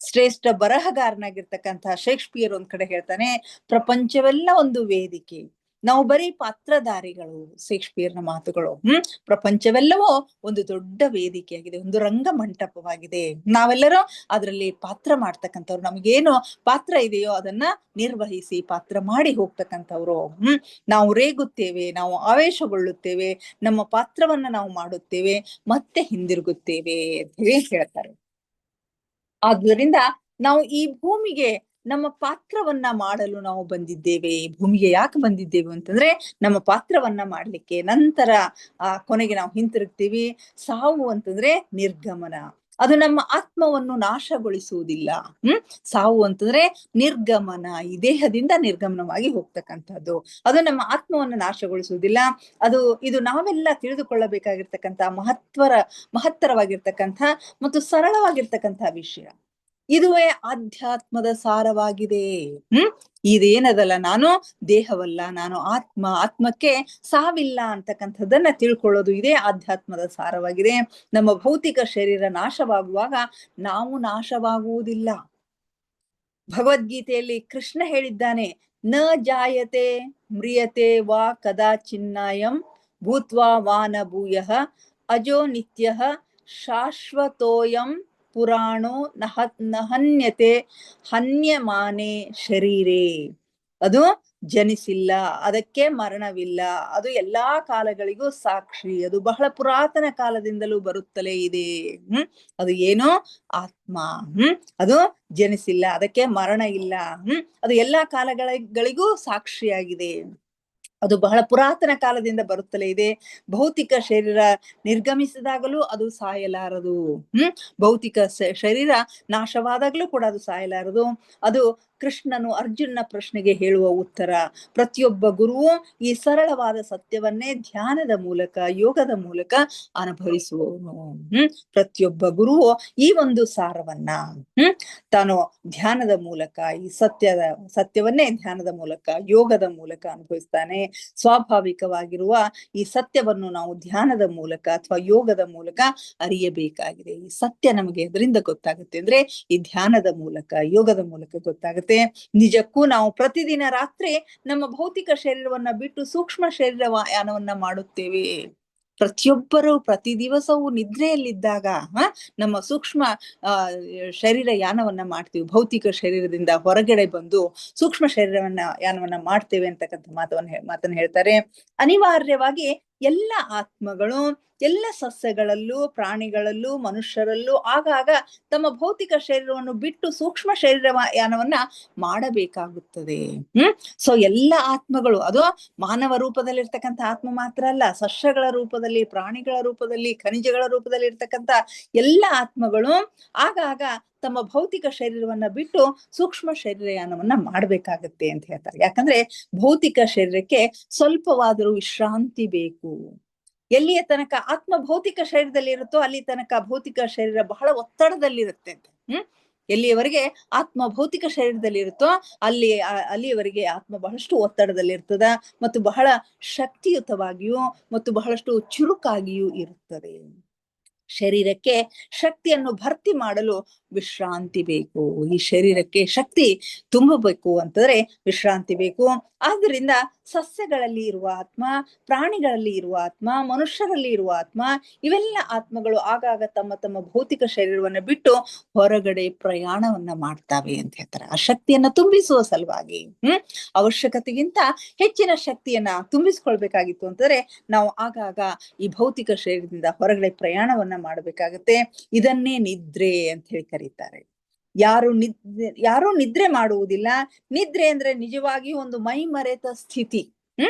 S1: ಶ್ರೇಷ್ಠ ಬರಹಗಾರನಾಗಿರ್ತಕ್ಕಂತಹ ಶೇಕ್ಸ್ಪಿಯರ್ ಒಂದ್ ಕಡೆ ಹೇಳ್ತಾನೆ, ಪ್ರಪಂಚವೆಲ್ಲ ಒಂದು ವೇದಿಕೆ, ನಾವು ಬರೀ ಪಾತ್ರಧಾರಿಗಳು. ಶೇಕ್ಸ್ಪಿಯರ್ನ ಮಾತುಗಳು. ಪ್ರಪಂಚವೆಲ್ಲವೂ ಒಂದು ದೊಡ್ಡ ವೇದಿಕೆಯಾಗಿದೆ, ಒಂದು ರಂಗ ಮಂಟಪವಾಗಿದೆ. ನಾವೆಲ್ಲರೂ ಅದರಲ್ಲಿ ಪಾತ್ರ ಮಾಡ್ತಕ್ಕಂಥವ್ರು. ನಮಗೇನು ಪಾತ್ರ ಇದೆಯೋ ಅದನ್ನ ನಿರ್ವಹಿಸಿ ಪಾತ್ರ ಮಾಡಿ ಹೋಗ್ತಕ್ಕಂಥವ್ರು. ನಾವು ರೇಗುತ್ತೇವೆ, ನಾವು ಆವೇಶಗೊಳ್ಳುತ್ತೇವೆ, ನಮ್ಮ ಪಾತ್ರವನ್ನ ನಾವು ಮಾಡುತ್ತೇವೆ, ಮತ್ತೆ ಹಿಂದಿರುಗುತ್ತೇವೆ ಅಂತ ಹೇಳಿ ಹೇಳ್ತಾರೆ. ಆದ್ದರಿಂದ ನಾವು ಈ ಭೂಮಿಗೆ ನಮ್ಮ ಪಾತ್ರವನ್ನ ಮಾಡಲು ನಾವು ಬಂದಿದ್ದೇವೆ. ಈ ಭೂಮಿಗೆ ಯಾಕೆ ಬಂದಿದ್ದೇವೆ ಅಂತಂದ್ರೆ ನಮ್ಮ ಪಾತ್ರವನ್ನ ಮಾಡ್ಲಿಕ್ಕೆ. ನಂತರ ಕೊನೆಗೆ ನಾವು ಹಿಂತಿರುಗ್ತೀವಿ. ಸಾವು ಅಂತಂದ್ರೆ ನಿರ್ಗಮನ, ಅದು ನಮ್ಮ ಆತ್ಮವನ್ನು ನಾಶಗೊಳಿಸುವುದಿಲ್ಲ. ಸಾವು ಅಂತಂದ್ರೆ ನಿರ್ಗಮನ, ಈ ದೇಹದಿಂದ ನಿರ್ಗಮನವಾಗಿ ಹೋಗ್ತಕ್ಕಂಥದ್ದು. ಅದು ನಮ್ಮ ಆತ್ಮವನ್ನು ನಾಶಗೊಳಿಸುವುದಿಲ್ಲ. ಇದು ನಾವೆಲ್ಲ ತಿಳಿದುಕೊಳ್ಳಬೇಕಾಗಿರ್ತಕ್ಕಂಥ ಮಹತ್ತರವಾಗಿರ್ತಕ್ಕಂಥ ಮತ್ತು ಸರಳವಾಗಿರ್ತಕ್ಕಂಥ ವಿಷಯ. ಇದುವೇ ಆಧ್ಯಾತ್ಮದ ಸಾರವಾಗಿದೆ. ಇದೇನದಲ್ಲ ನಾನು ದೇಹವಲ್ಲ, ನಾನು ಆತ್ಮ, ಆತ್ಮಕ್ಕೆ ಸಾವಿಲ್ಲ ಅಂತಕ್ಕಂಥದ್ದನ್ನ ತಿಳ್ಕೊಳ್ಳೋದು ಇದೇ ಆಧ್ಯಾತ್ಮದ ಸಾರವಾಗಿದೆ. ನಮ್ಮ ಭೌತಿಕ ಶರೀರ ನಾಶವಾಗುವಾಗ ನಾವು ನಾಶವಾಗುವುದಿಲ್ಲ. ಭಗವದ್ಗೀತೆಯಲ್ಲಿ ಕೃಷ್ಣ ಹೇಳಿದ್ದಾನೆ, ನ ಜಾಯತೆ ಮ್ರಿಯತೆ ವಾ ಕದಾಚಿನ್ನಾಯಂ ಭೂತ್ವಾ ವಾ ನ ಭೂಯಃ ಅಜೋ ನಿತ್ಯಃ ಶಾಶ್ವತೋಯಂ ಪುರಾಣೋ ನಹನ್ಯತೆ ಹನ್ಯಮಾನೆ ಶರೀರೇ. ಅದು ಜನಿಸಿಲ್ಲ, ಅದಕ್ಕೆ ಮರಣವಿಲ್ಲ, ಅದು ಎಲ್ಲಾ ಕಾಲಗಳಿಗೂ ಸಾಕ್ಷಿ, ಅದು ಬಹಳ ಪುರಾತನ ಕಾಲದಿಂದಲೂ ಬರುತ್ತಲೇ ಇದೆ. ಅದು ಏನೋ ಆತ್ಮ. ಅದು ಜನಿಸಿಲ್ಲ, ಅದಕ್ಕೆ ಮರಣ ಇಲ್ಲ. ಅದು ಎಲ್ಲಾ ಕಾಲಗಳಿಗೂ ಸಾಕ್ಷಿಯಾಗಿದೆ. ಅದು ಬಹಳ ಪುರಾತನ ಕಾಲದಿಂದ ಬರುತ್ತಲೇ ಇದೆ. ಭೌತಿಕ ಶರೀರ ನಿರ್ಗಮಿಸಿದಾಗಲೂ ಅದು ಸಾಯಲಾರದು. ಭೌತಿಕ ಶರೀರ ನಾಶವಾದಾಗಲೂ ಕೂಡ ಅದು ಸಾಯಲಾರದು. ಅದು ಕೃಷ್ಣನು ಅರ್ಜುನನ ಪ್ರಶ್ನೆಗೆ ಹೇಳುವ ಉತ್ತರ. ಪ್ರತಿಯೊಬ್ಬ ಗುರುವು ಈ ಸರಳವಾದ ಸತ್ಯವನ್ನೇ ಧ್ಯಾನದ ಮೂಲಕ, ಯೋಗದ ಮೂಲಕ ಅನುಭವಿಸುವವನು. ಪ್ರತಿಯೊಬ್ಬ ಗುರುವು ಈ ಒಂದು ಸಾರವನ್ನ ತಾನು ಧ್ಯಾನದ ಮೂಲಕ, ಈ ಸತ್ಯವನ್ನೇ ಧ್ಯಾನದ ಮೂಲಕ, ಯೋಗದ ಮೂಲಕ ಅನುಭವಿಸ್ತಾನೆ. ಸ್ವಾಭಾವಿಕವಾಗಿರುವ ಈ ಸತ್ಯವನ್ನು ನಾವು ಧ್ಯಾನದ ಮೂಲಕ ಅಥವಾ ಯೋಗದ ಮೂಲಕ ಅರಿಯಬೇಕಾಗಿದೆ. ಈ ಸತ್ಯ ನಮಗೆ ಎದರಿಂದ ಗೊತ್ತಾಗುತ್ತೆ ಅಂದ್ರೆ ಈ ಧ್ಯಾನದ ಮೂಲಕ, ಯೋಗದ ಮೂಲಕ ಗೊತ್ತಾಗುತ್ತೆ. ನಿಜಕ್ಕೂ ನಾವು ಪ್ರತಿದಿನ ರಾತ್ರಿ ನಮ್ಮ ಭೌತಿಕ ಶರೀರವನ್ನ ಬಿಟ್ಟು ಸೂಕ್ಷ್ಮ ಶರೀರಯಾನವನ್ನ ಮಾಡುತ್ತೇವೆ. ಪ್ರತಿಯೊಬ್ಬರು ಪ್ರತಿ ದಿವಸವೂ ನಿದ್ರೆಯಲ್ಲಿದ್ದಾಗ ನಮ್ಮ ಸೂಕ್ಷ್ಮ ಶರೀರ ಯಾನವನ್ನ ಮಾಡ್ತೀವಿ. ಭೌತಿಕ ಶರೀರದಿಂದ ಹೊರಗಡೆ ಬಂದು ಸೂಕ್ಷ್ಮ ಯಾನವನ್ನ ಮಾಡ್ತೇವೆ ಅಂತಕ್ಕಂಥ ಮಾತನ್ನ ಹೇಳ್ತಾರೆ. ಅನಿವಾರ್ಯವಾಗಿ ಎಲ್ಲ ಆತ್ಮಗಳು ಎಲ್ಲ ಸಸ್ಯಗಳಲ್ಲೂ, ಪ್ರಾಣಿಗಳಲ್ಲೂ, ಮನುಷ್ಯರಲ್ಲೂ ಆಗಾಗ ತಮ್ಮ ಭೌತಿಕ ಶರೀರವನ್ನು ಬಿಟ್ಟು ಸೂಕ್ಷ್ಮ ಯಾನವನ್ನ ಮಾಡಬೇಕಾಗುತ್ತದೆ. ಸೊ ಎಲ್ಲ ಆತ್ಮಗಳು, ಅದು ಮಾನವ ರೂಪದಲ್ಲಿರ್ತಕ್ಕಂಥ ಆತ್ಮ ಮಾತ್ರ ಅಲ್ಲ, ಸಸ್ಯಗಳ ರೂಪದಲ್ಲಿ, ಪ್ರಾಣಿಗಳ ರೂಪದಲ್ಲಿ, ಖನಿಜಗಳ ರೂಪದಲ್ಲಿ ಇರ್ತಕ್ಕಂಥ ಎಲ್ಲ ಆತ್ಮಗಳು ಆಗಾಗ ತಮ್ಮ ಭೌತಿಕ ಶರೀರವನ್ನ ಬಿಟ್ಟು ಸೂಕ್ಷ್ಮ ಶರೀರಯಾನವನ್ನ ಮಾಡ್ಬೇಕಾಗತ್ತೆ ಅಂತ ಹೇಳ್ತಾರೆ. ಯಾಕಂದ್ರೆ ಭೌತಿಕ ಶರೀರಕ್ಕೆ ಸ್ವಲ್ಪವಾದರೂ ವಿಶ್ರಾಂತಿ ಬೇಕು. ಎಲ್ಲಿಯ ತನಕ ಆತ್ಮ ಭೌತಿಕ ಶರೀರದಲ್ಲಿ ಇರುತ್ತೋ ಅಲ್ಲಿ ತನಕ ಭೌತಿಕ ಶರೀರ ಬಹಳ ಒತ್ತಡದಲ್ಲಿರುತ್ತೆ ಅಂತ. ಎಲ್ಲಿಯವರೆಗೆ ಆತ್ಮ ಭೌತಿಕ ಶರೀರದಲ್ಲಿ ಇರುತ್ತೋ ಅಲ್ಲಿಯವರೆಗೆ ಆತ್ಮ ಬಹಳಷ್ಟು ಒತ್ತಡದಲ್ಲಿರ್ತದ ಮತ್ತು ಬಹಳ ಶಕ್ತಿಯುತವಾಗಿಯೂ ಮತ್ತು ಬಹಳಷ್ಟು ಚುರುಕಾಗಿಯೂ ಇರುತ್ತದೆ. ಶರೀರಕ್ಕೆ ಶಕ್ತಿಯನ್ನು ಭರ್ತಿ ಮಾಡಲು ವಿಶ್ರಾಂತಿ ಬೇಕು. ಈ ಶರೀರಕ್ಕೆ ಶಕ್ತಿ ತುಂಬಬೇಕು ಅಂತಂದ್ರೆ ವಿಶ್ರಾಂತಿ ಬೇಕು. ಆದ್ದರಿಂದ ಸಸ್ಯಗಳಲ್ಲಿ ಇರುವ ಆತ್ಮ, ಪ್ರಾಣಿಗಳಲ್ಲಿ ಇರುವ ಆತ್ಮ, ಮನುಷ್ಯರಲ್ಲಿ ಇರುವ ಆತ್ಮ, ಇವೆಲ್ಲ ಆತ್ಮಗಳು ಆಗಾಗ ತಮ್ಮ ತಮ್ಮ ಭೌತಿಕ ಶರೀರವನ್ನ ಬಿಟ್ಟು ಹೊರಗಡೆ ಪ್ರಯಾಣವನ್ನ ಮಾಡ್ತಾವೆ ಅಂತ ಹೇಳ್ತಾರೆ. ಆ ಶಕ್ತಿಯನ್ನ ತುಂಬಿಸುವ ಸಲುವಾಗಿ ಅವಶ್ಯಕತೆಗಿಂತ ಹೆಚ್ಚಿನ ಶಕ್ತಿಯನ್ನ ತುಂಬಿಸ್ಕೊಳ್ಬೇಕಾಗಿತ್ತು ಅಂತಂದ್ರೆ ನಾವು ಆಗಾಗ ಈ ಭೌತಿಕ ಶರೀರದಿಂದ ಹೊರಗಡೆ ಪ್ರಯಾಣವನ್ನ ಮಾಡಬೇಕಾಗತ್ತೆ. ಇದನ್ನೇ ನಿದ್ರೆ ಅಂತ ಹೇಳಿ ಕರೀತಾರೆ. ಯಾರು ನಿದ್ರೆ ಮಾಡುವುದಿಲ್ಲ. ನಿದ್ರೆ ಅಂದ್ರೆ ನಿಜವಾಗಿಯೂ ಒಂದು ಮೈ ಮರೆತ ಸ್ಥಿತಿ.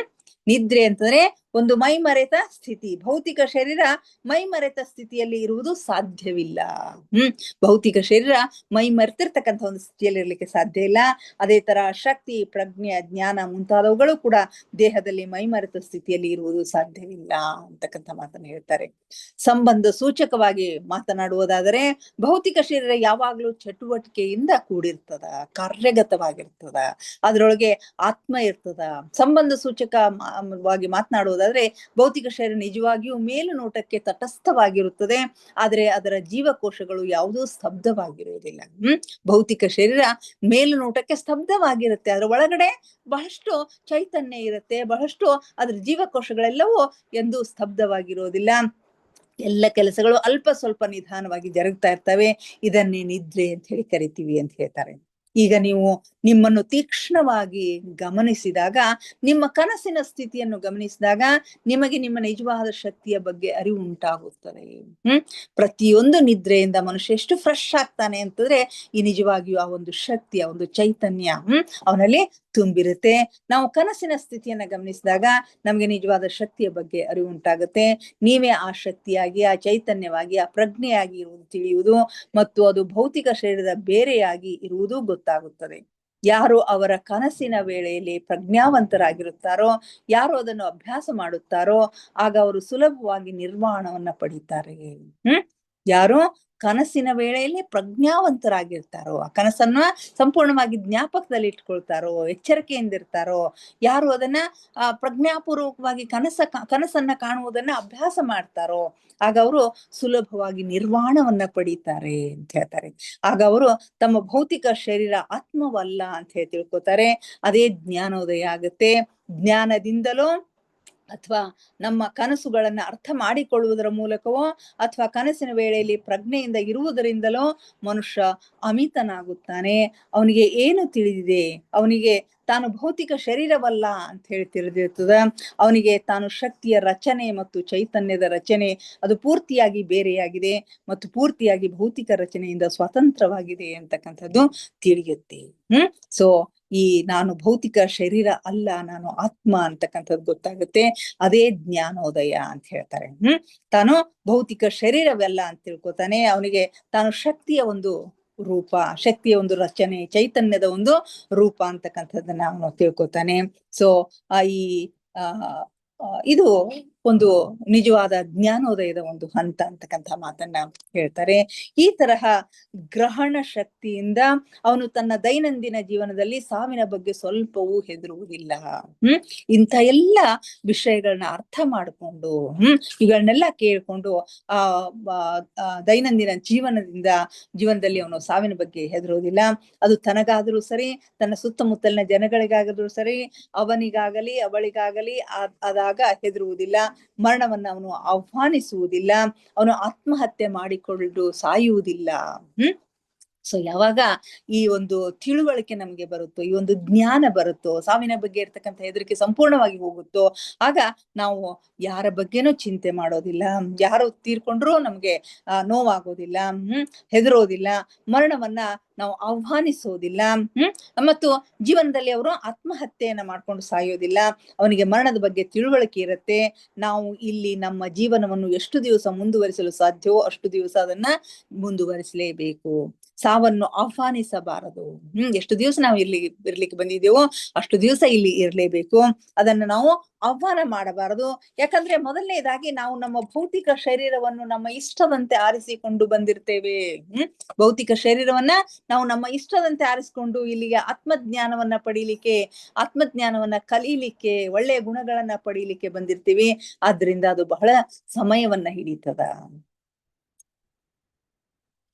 S1: ನಿದ್ರೆ ಅಂತಂದ್ರೆ ಒಂದು ಮೈ ಮರೆತ ಸ್ಥಿತಿ. ಭೌತಿಕ ಶರೀರ ಮೈ ಮರೆತ ಸ್ಥಿತಿಯಲ್ಲಿ ಇರುವುದು ಸಾಧ್ಯವಿಲ್ಲ. ಭೌತಿಕ ಶರೀರ ಮೈ ಮರೆತಿರ್ತಕ್ಕಂಥ ಒಂದು ಸ್ಥಿತಿಯಲ್ಲಿ ಇರ್ಲಿಕ್ಕೆ ಸಾಧ್ಯ ಇಲ್ಲ. ಅದೇ ತರ ಶಕ್ತಿ, ಪ್ರಜ್ಞೆ, ಜ್ಞಾನ ಮುಂತಾದವುಗಳು ಕೂಡ ದೇಹದಲ್ಲಿ ಮೈ ಮರೆತ ಸ್ಥಿತಿಯಲ್ಲಿ ಇರುವುದು ಸಾಧ್ಯವಿಲ್ಲ ಅಂತಕ್ಕಂಥ ಮಾತನ್ನು ಹೇಳ್ತಾರೆ. ಸಂಬಂಧ ಸೂಚಕವಾಗಿ ಮಾತನಾಡುವುದಾದರೆ ಭೌತಿಕ ಶರೀರ ಯಾವಾಗ್ಲೂ ಚಟುವಟಿಕೆಯಿಂದ ಕೂಡಿರ್ತದ, ಕಾರ್ಯಗತವಾಗಿರ್ತದ, ಅದರೊಳಗೆ ಆತ್ಮ ಇರ್ತದ. ಸಂಬಂಧ ಸೂಚಕವಾಗಿ ಮಾತನಾಡುವುದಾದ್ರೆ ಭೌತಿಕ ಶರೀರ ನಿಜವಾಗಿಯೂ ಮೇಲು ನೋಟಕ್ಕೆ ತಟಸ್ಥವಾಗಿರುತ್ತದೆ, ಆದರೆ ಅದರ ಜೀವಕೋಶಗಳು ಯಾವುದೂ ಸ್ತಬ್ಧವಾಗಿರುವುದಿಲ್ಲ. ಭೌತಿಕ ಶರೀರ ಮೇಲು ನೋಟಕ್ಕೆ ಸ್ತಬ್ಧವಾಗಿರುತ್ತೆ, ಅದರ ಒಳಗಡೆ ಬಹಳಷ್ಟು ಚೈತನ್ಯ ಇರುತ್ತೆ, ಬಹಳಷ್ಟು ಅದರ ಜೀವಕೋಶಗಳೆಲ್ಲವೂ ಎಂದೂ ಸ್ತಬ್ಧವಾಗಿರುವುದಿಲ್ಲ. ಎಲ್ಲ ಕೆಲಸಗಳು ಅಲ್ಪ ಸ್ವಲ್ಪ ನಿಧಾನವಾಗಿ ಜರುಗ್ತಾ ಇರ್ತವೆ. ಇದನ್ನೇ ನಿದ್ರೆ ಅಂತ ಹೇಳಿ ಕರಿತೀವಿ ಅಂತ ಹೇಳ್ತಾರೆ. ಈಗ ನೀವು ನಿಮ್ಮನ್ನು ತೀಕ್ಷ್ಣವಾಗಿ ಗಮನಿಸಿದಾಗ, ನಿಮ್ಮ ಕನಸಿನ ಸ್ಥಿತಿಯನ್ನು ಗಮನಿಸಿದಾಗ ನಿಮಗೆ ನಿಮ್ಮ ನಿಜವಾದ ಶಕ್ತಿಯ ಬಗ್ಗೆ ಅರಿವು ಉಂಟಾಗುತ್ತದೆ. ಪ್ರತಿಯೊಂದು ನಿದ್ರೆಯಿಂದ ಮನುಷ್ಯ ಎಷ್ಟು ಫ್ರೆಶ್ ಆಗ್ತಾನೆ ಅಂತಂದ್ರೆ ಈ ನಿಜವಾಗಿಯೂ ಆ ಒಂದು ಶಕ್ತಿ, ಆ ಒಂದು ಚೈತನ್ಯ ಅವನಲ್ಲಿ ತುಂಬಿರುತ್ತೆ. ನಾವು ಕನಸಿನ ಸ್ಥಿತಿಯನ್ನ ಗಮನಿಸಿದಾಗ ನಮ್ಗೆ ನಿಜವಾದ ಶಕ್ತಿಯ ಬಗ್ಗೆ ಅರಿವು ಉಂಟಾಗುತ್ತೆ. ನೀವೇ ಆ ಶಕ್ತಿಯಾಗಿ, ಆ ಚೈತನ್ಯವಾಗಿ, ಆ ಪ್ರಜ್ಞೆಯಾಗಿ ಇರುವುದು ತಿಳಿಯುವುದು ಮತ್ತು ಅದು ಭೌತಿಕ ಶರೀರದ ಬೇರೆಯಾಗಿ ಇರುವುದು ಗೊತ್ತಾಗುತ್ತದೆ. ಯಾರು ಅವರ ಕನಸಿನ ವೇಳೆಯಲ್ಲಿ ಪ್ರಜ್ಞಾವಂತರಾಗಿರುತ್ತಾರೋ, ಯಾರು ಅದನ್ನು ಅಭ್ಯಾಸ ಮಾಡುತ್ತಾರೋ ಆಗ ಅವರು ಸುಲಭವಾಗಿ ನಿರ್ವಾಣವನ್ನ ಪಡೀತಾರೆ. ಯಾರು ಕನಸಿನ ವೇಳೆಯಲ್ಲಿ ಪ್ರಜ್ಞಾವಂತರಾಗಿರ್ತಾರೋ, ಆ ಕನಸನ್ನ ಸಂಪೂರ್ಣವಾಗಿ ಜ್ಞಾಪಕದಲ್ಲಿ ಇಟ್ಕೊಳ್ತಾರೋ, ಎಚ್ಚರಿಕೆಯಿಂದಿರ್ತಾರೋ, ಯಾರು ಅದನ್ನ ಪ್ರಜ್ಞಾಪೂರ್ವಕವಾಗಿ ಕನಸನ್ನ ಕಾಣುವುದನ್ನ ಅಭ್ಯಾಸ ಮಾಡ್ತಾರೋ, ಆಗ ಅವರು ಸುಲಭವಾಗಿ ನಿರ್ವಾಣವನ್ನ ಪಡೀತಾರೆ ಅಂತ ಹೇಳ್ತಾರೆ. ಆಗ ಅವರು ತಮ್ಮ ಭೌತಿಕ ಶರೀರ ಆತ್ಮವಲ್ಲ ಅಂತ ಹೇಳಿ ತಿಳ್ಕೊತಾರೆ. ಅದೇ ಜ್ಞಾನೋದಯ ಆಗುತ್ತೆ. ಜ್ಞಾನದಿಂದಲೋ ಅಥವಾ ನಮ್ಮ ಕನಸುಗಳನ್ನ ಅರ್ಥ ಮಾಡಿಕೊಳ್ಳುವುದರ ಮೂಲಕವೋ ಅಥವಾ ಕನಸಿನ ವೇಳೆಯಲ್ಲಿ ಪ್ರಜ್ಞೆಯಿಂದ ಇರುವುದರಿಂದಲೋ ಮನುಷ್ಯ ಅಮಿತನಾಗುತ್ತಾನೆ. ಅವನಿಗೆ ಏನು ತಿಳಿದಿದೆ, ಅವನಿಗೆ ತಾನು ಭೌತಿಕ ಶರೀರವಲ್ಲ ಅಂತ ಹೇಳಿ ತಿಳಿದಿರ್ತದ. ಅವನಿಗೆ ತಾನು ಶಕ್ತಿಯ ರಚನೆ ಮತ್ತು ಚೈತನ್ಯದ ರಚನೆ ಅದು ಪೂರ್ತಿಯಾಗಿ ಬೇರೆಯಾಗಿದೆ ಮತ್ತು ಪೂರ್ತಿಯಾಗಿ ಭೌತಿಕ ರಚನೆಯಿಂದ ಸ್ವತಂತ್ರವಾಗಿದೆ ಅಂತಕ್ಕಂಥದ್ದು ತಿಳಿಯುತ್ತೆ. ಸೊ ಈ ನಾನು ಭೌತಿಕ ಶರೀರ ಅಲ್ಲ, ನಾನು ಆತ್ಮ ಅಂತಕ್ಕಂಥದ್ದು ಗೊತ್ತಾಗುತ್ತೆ. ಅದೇ ಜ್ಞಾನೋದಯ ಅಂತ ಹೇಳ್ತಾರೆ. ತಾನು ಭೌತಿಕ ಶರೀರವೆಲ್ಲ ಅಂತ ತಿಳ್ಕೊತಾನೆ. ಅವನಿಗೆ ತಾನು ಶಕ್ತಿಯ ಒಂದು ರೂಪ, ಶಕ್ತಿಯ ಒಂದು ರಚನೆ, ಚೈತನ್ಯದ ಒಂದು ರೂಪ ಅಂತಕ್ಕಂಥದ್ದನ್ನ ಅವನು ತಿಳ್ಕೊತಾನೆ. ಸೊ ಈ ಇದು ಒಂದು ನಿಜವಾದ ಜ್ಞಾನೋದಯದ ಒಂದು ಹಂತ ಅಂತಕ್ಕಂಥ ಮಾತನ್ನ ಹೇಳ್ತಾರೆ. ಈ ತರಹ ಗ್ರಹಣ ಶಕ್ತಿಯಿಂದ ಅವನು ತನ್ನ ದೈನಂದಿನ ಜೀವನದಲ್ಲಿ ಸಾವಿನ ಬಗ್ಗೆ ಸ್ವಲ್ಪವೂ ಹೆದರುವುದಿಲ್ಲ. ಇಂಥ ಎಲ್ಲ ವಿಷಯಗಳನ್ನ ಅರ್ಥ ಮಾಡಿಕೊಂಡು ಇವುಗಳನ್ನೆಲ್ಲ ಕೇಳ್ಕೊಂಡು ದೈನಂದಿನ ಜೀವನದಲ್ಲಿ ಅವನು ಸಾವಿನ ಬಗ್ಗೆ ಹೆದರುವುದಿಲ್ಲ. ಅದು ತನಗಾದರೂ ಸರಿ, ತನ್ನ ಸುತ್ತಮುತ್ತಲಿನ ಜನಗಳಿಗಾದರೂ ಸರಿ, ಅವನಿಗಾಗಲಿ ಅವಳಿಗಾಗಲಿ ಆದಾಗ ಹೆದರುವುದಿಲ್ಲ. ಮರಣವನ್ನ ಅವನು ಆಹ್ವಾನಿಸುವುದಿಲ್ಲ. ಅವನು ಆತ್ಮಹತ್ಯೆ ಮಾಡಿಕೊಂಡು ಸಾಯುವುದಿಲ್ಲ. ಸೊ ಯಾವಾಗ ಈ ಒಂದು ತಿಳುವಳಿಕೆ ನಮ್ಗೆ ಬರುತ್ತೋ, ಈ ಒಂದು ಜ್ಞಾನ ಬರುತ್ತೋ, ಸಾವಿನ ಬಗ್ಗೆ ಇರ್ತಕ್ಕಂಥ ಹೆದರಿಕೆ ಸಂಪೂರ್ಣವಾಗಿ ಹೋಗುತ್ತೋ, ಆಗ ನಾವು ಯಾರ ಬಗ್ಗೆನೂ ಚಿಂತೆ ಮಾಡೋದಿಲ್ಲ. ಯಾರು ತೀರ್ಕೊಂಡ್ರೂ ನಮ್ಗೆ ನೋವಾಗೋದಿಲ್ಲ, ಹೆದರೋದಿಲ್ಲ. ಮರಣವನ್ನ ನಾವು ಆಹ್ವಾನಿಸೋದಿಲ್ಲ. ಮತ್ತು ಜೀವನದಲ್ಲಿ ಅವರು ಆತ್ಮಹತ್ಯೆಯನ್ನ ಮಾಡ್ಕೊಂಡು ಸಾಯೋದಿಲ್ಲ. ಅವನಿಗೆ ಮರಣದ ಬಗ್ಗೆ ತಿಳುವಳಿಕೆ ಇರುತ್ತೆ. ನಾವು ಇಲ್ಲಿ ನಮ್ಮ ಜೀವನವನ್ನು ಎಷ್ಟು ದಿವಸ ಮುಂದುವರಿಸಲು ಸಾಧ್ಯವೋ ಅಷ್ಟು ದಿವಸ ಅದನ್ನ ಮುಂದುವರಿಸಲೇಬೇಕು. ಸಾವನ್ನು ಆಹ್ವಾನಿಸಬಾರದು. ಎಷ್ಟು ದಿವಸ ನಾವು ಇರ್ಲಿಕ್ಕೆ ಬಂದಿದ್ದೇವೋ ಅಷ್ಟು ದಿವಸ ಇಲ್ಲಿ ಇರ್ಲೇಬೇಕು. ಅದನ್ನು ನಾವು ಆಹ್ವಾನ ಮಾಡಬಾರದು. ಯಾಕಂದ್ರೆ ಮೊದಲನೇದಾಗಿ ನಾವು ನಮ್ಮ ಭೌತಿಕ ಶರೀರವನ್ನು ನಮ್ಮ ಇಷ್ಟದಂತೆ ಆರಿಸಿಕೊಂಡು ಬಂದಿರ್ತೇವೆ. ಭೌತಿಕ ಶರೀರವನ್ನ ನಾವು ನಮ್ಮ ಇಷ್ಟದಂತೆ ಆರಿಸಿಕೊಂಡು ಇಲ್ಲಿಗೆ ಆತ್ಮಜ್ಞಾನವನ್ನ ಪಡೀಲಿಕ್ಕೆ, ಆತ್ಮಜ್ಞಾನವನ್ನ ಕಲೀಲಿಕ್ಕೆ, ಒಳ್ಳೆಯ ಗುಣಗಳನ್ನ ಪಡೀಲಿಕ್ಕೆ ಬಂದಿರ್ತೀವಿ. ಆದ್ರಿಂದ ಅದು ಬಹಳ ಸಮಯವನ್ನ ಹಿಡಿತದ.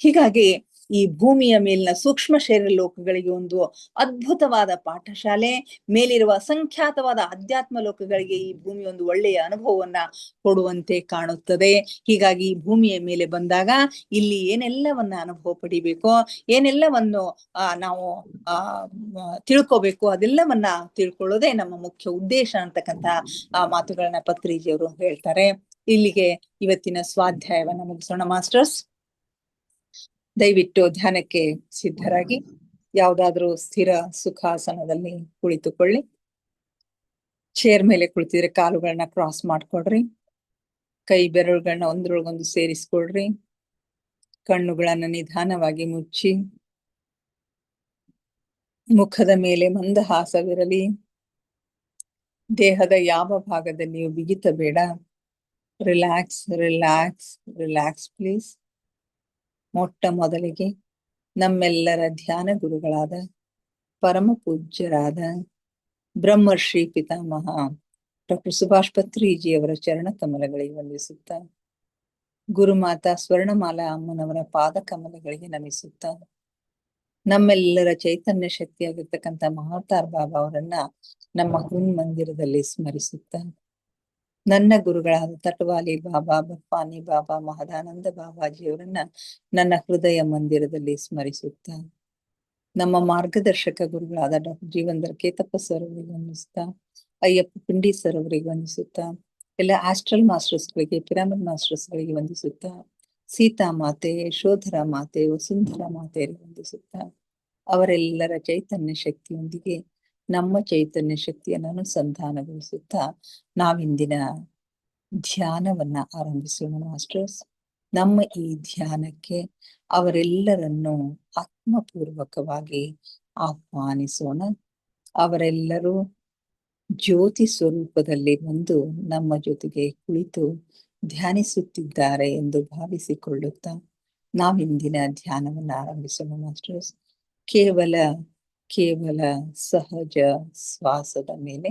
S1: ಹೀಗಾಗಿ ಈ ಭೂಮಿಯ ಮೇಲಿನ ಸೂಕ್ಷ್ಮ ಶರೀರ ಲೋಕಗಳಿಗೆ ಒಂದು ಅದ್ಭುತವಾದ ಪಾಠಶಾಲೆ, ಮೇಲಿರುವ ಅಸಂಖ್ಯಾತವಾದ ಅಧ್ಯಾತ್ಮ ಲೋಕಗಳಿಗೆ ಈ ಭೂಮಿ ಒಂದು ಒಳ್ಳೆಯ ಅನುಭವವನ್ನ ಕೊಡುವಂತೆ ಕಾಣುತ್ತದೆ. ಹೀಗಾಗಿ ಈ ಭೂಮಿಯ ಮೇಲೆ ಬಂದಾಗ ಇಲ್ಲಿ ಏನೆಲ್ಲವನ್ನ ಅನುಭವ ಪಡಿಬೇಕೋ, ಏನೆಲ್ಲವನ್ನು ನಾವು ತಿಳ್ಕೋಬೇಕು, ಅದೆಲ್ಲವನ್ನ ತಿಳ್ಕೊಳ್ಳೋದೇ ನಮ್ಮ ಮುಖ್ಯ ಉದ್ದೇಶ ಅಂತಕ್ಕಂಥ ಮಾತುಗಳನ್ನ ಪತ್ರಿಜಿಯವರು ಹೇಳ್ತಾರೆ. ಇಲ್ಲಿಗೆ ಇವತ್ತಿನ ಸ್ವಾಧ್ಯಾಯವನ್ನ ಮುಗಿಸೋಣ ಮಾಸ್ಟರ್ಸ್. ದಯವಿಟ್ಟು ಧ್ಯಾನಕ್ಕೆ ಸಿದ್ಧರಾಗಿ ಯಾವುದಾದ್ರೂ ಸ್ಥಿರ ಸುಖಾಸನದಲ್ಲಿ ಕುಳಿತುಕೊಳ್ಳಿ. ಚೇರ್ ಮೇಲೆ ಕುಳಿತಿದ್ರೆ ಕಾಲುಗಳನ್ನ ಕ್ರಾಸ್ ಮಾಡ್ಕೊಳ್ರಿ. ಕೈ ಬೆರಳುಗಳನ್ನ ಒಂದ್ರೊಳಗೊಂದು ಸೇರಿಸ್ಕೊಳ್ರಿ. ಕಣ್ಣುಗಳನ್ನ ನಿಧಾನವಾಗಿ ಮುಚ್ಚಿ ಮುಖದ ಮೇಲೆ ಮಂದಹಾಸವಿರಲಿ. ದೇಹದ ಯಾವ ಭಾಗದಲ್ಲಿಯೂ ಬಿಗಿತ ಬೇಡ. Relax relax relax please. ಮೊಟ್ಟ ಮೊದಲಿಗೆ ನಮ್ಮೆಲ್ಲರ ಧ್ಯಾನ ಗುರುಗಳಾದ ಪರಮ ಪೂಜ್ಯರಾದ ಬ್ರಹ್ಮರ್ಷಿ ಪಿತಾಮಹ ಡಾಕ್ಟರ್ ಸುಭಾಷ್ ಪತ್ರಿಜಿಯವರ ಚರಣ ಕಮಲಗಳಿಗೆ ವಂದಿಸುತ್ತ, ಗುರುಮಾತಾ ಸ್ವರ್ಣಮಾಲಾ ಅಮ್ಮನವರ ಪಾದ ಕಮಲಗಳಿಗೆ ನಮಿಸುತ್ತ, ನಮ್ಮೆಲ್ಲರ ಚೈತನ್ಯ ಶಕ್ತಿಯಾಗಿರ್ತಕ್ಕಂಥ ಮಹಾತಾರ್ ಬಾಬಾ ಅವರನ್ನ ನಮ್ಮ ಮಂದಿರದಲ್ಲಿ ಸ್ಮರಿಸುತ್ತ, ನನ್ನ ಗುರುಗಳಾದ ತಟವಾಲಿ ಬಾಬಾ, ಬಪ್ಪಾನಿ ಬಾಬಾ, ಮಹದಾನಂದ ಬಾಬಾಜಿಯವರನ್ನ ನನ್ನ ಹೃದಯ ಮಂದಿರದಲ್ಲಿ ಸ್ಮರಿಸುತ್ತ, ನಮ್ಮ ಮಾರ್ಗದರ್ಶಕ ಗುರುಗಳಾದ ಡಾಕ್ಟರ್ ಜೀವಂದರ್ ಕೇತಪ್ಪ ಸರ್ ಅವರಿಗೆ ವಂದಿಸುತ್ತಾ, ಅಯ್ಯಪ್ಪ ಪಿಂಡಿ ಸರ್ ಅವರಿಗೆ ವಂದಿಸುತ್ತಾ, ಎಲ್ಲ ಆಸ್ಟ್ರಲ್ ಮಾಸ್ಟರ್ಸ್ಗಳಿಗೆ, ಪಿರಾಮಿಡ್ ಮಾಸ್ಟರ್ಸ್ಗಳಿಗೆ ವಂದಿಸುತ್ತಾ, ಸೀತಾ ಮಾತೆ, ಯಶೋಧರ ಮಾತೆ, ವಸುಂಧರ ಮಾತೆಯರಿಗೆ ವಂದಿಸುತ್ತಾ, ಅವರೆಲ್ಲರ ಚೈತನ್ಯ ಶಕ್ತಿಯೊಂದಿಗೆ ನಮ್ಮ ಚೈತನ್ಯ ಶಕ್ತಿಯನ್ನು ಅನುಸಂಧಾನಗೊಳಿಸುತ್ತಾ ನಾವಿಂದಿನ ಧ್ಯಾನವನ್ನ ಆರಂಭಿಸೋಣ ಮಾಸ್ಟರ್ಸ್. ನಮ್ಮ ಈ ಧ್ಯಾನಕ್ಕೆ ಅವರೆಲ್ಲರನ್ನು ಆತ್ಮಪೂರ್ವಕವಾಗಿ ಆಹ್ವಾನಿಸೋಣ. ಅವರೆಲ್ಲರೂ ಜ್ಯೋತಿ ಸ್ವರೂಪದಲ್ಲಿ ಬಂದು ನಮ್ಮ ಜೊತೆಗೆ ಕುಳಿತು ಧ್ಯಾನಿಸುತ್ತಿದ್ದಾರೆ ಎಂದು ಭಾವಿಸಿಕೊಳ್ಳುತ್ತಾ ನಾವಿಂದಿನ ಧ್ಯಾನವನ್ನು ಆರಂಭಿಸೋಣ ಮಾಸ್ಟರ್ಸ್. ಕೇವಲ ಸಹಜ ಶ್ವಾಸದ ಮೇಲೆ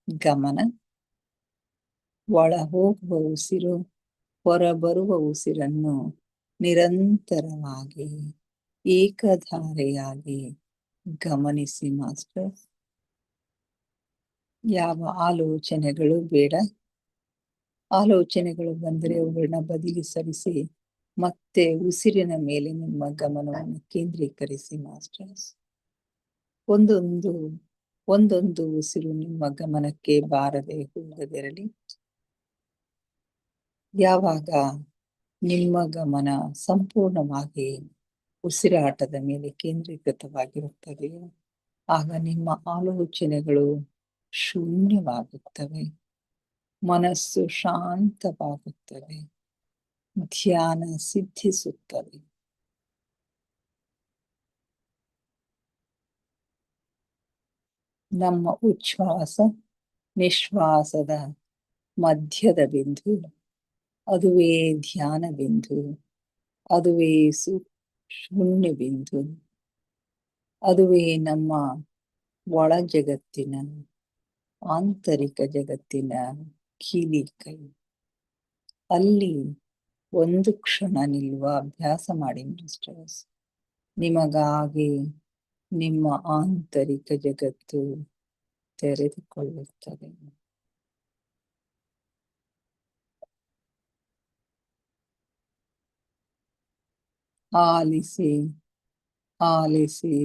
S1: ಗಮನ. ಒಳ ಹೋಗುವ ಉಸಿರು, ಹೊರಬರುವ ಉಸಿರನ್ನು ನಿರಂತರವಾಗಿ ಏಕಧಾರೆಯಾಗಿ ಗಮನಿಸಿ ಮಾಸ್ಟರ್ಸ್. ಯಾವ ಆಲೋಚನೆಗಳು ಬೇಡ. ಆಲೋಚನೆಗಳು ಬಂದರೆ ಅವುಗಳನ್ನ ಬದಿಗೆ ಸರಿಸಿ ಮತ್ತೆ ಉಸಿರಿನ ಮೇಲೆ ನಿಮ್ಮ ಗಮನವನ್ನು ಕೇಂದ್ರೀಕರಿಸಿ ಮಾಸ್ಟರ್ಸ್. ಒಂದೊಂದು ಉಸಿರು ನಿಮ್ಮ ಗಮನಕ್ಕೆ ಬಾರದೆ ಹೋಗದಿರಲಿ. ಯಾವಾಗ ನಿಮ್ಮ ಗಮನ ಸಂಪೂರ್ಣವಾಗಿ ಉಸಿರಾಟದ ಮೇಲೆ ಕೇಂದ್ರೀಕೃತವಾಗಿರುತ್ತದೆಯೋ ಆಗ ನಿಮ್ಮ ಆಲೋಚನೆಗಳು ಶೂನ್ಯವಾಗುತ್ತವೆ, ಮನಸ್ಸು ಶಾಂತವಾಗುತ್ತದೆ, ಧ್ಯಾನ ಸಿದ್ಧಿಸುತ್ತದೆ. ನಮ್ಮ ಉಚ್ಛ್ವಾಸ ನಿಶ್ವಾಸದ ಮಧ್ಯದ ಬಿಂದು, ಅದುವೇ ಧ್ಯಾನ ಬಿಂದು, ಅದುವೇ ಶೂನ್ಯ ಬಿಂದು, ಅದುವೇ ನಮ್ಮ ಒಳ ಜಗತ್ತಿನ ಆಂತರಿಕ ಜಗತ್ತಿನ ಕೀಲಿಕೈ. ಅಲ್ಲಿ ಒಂದು ಕ್ಷಣ ನಿಲ್ಲುವ ಅಭ್ಯಾಸ ಮಾಡಿ ಮಾಸ್ಟರ್ಸ್. ನಿಮಗಾಗಿ ನಿಮ್ಮ ಆಂತರಿಕ ಜಗತ್ತು ತೆರೆದುಕೊಳ್ಳುತ್ತದೆ. ಆಲಿಸಿ ಆಲಿಸಿ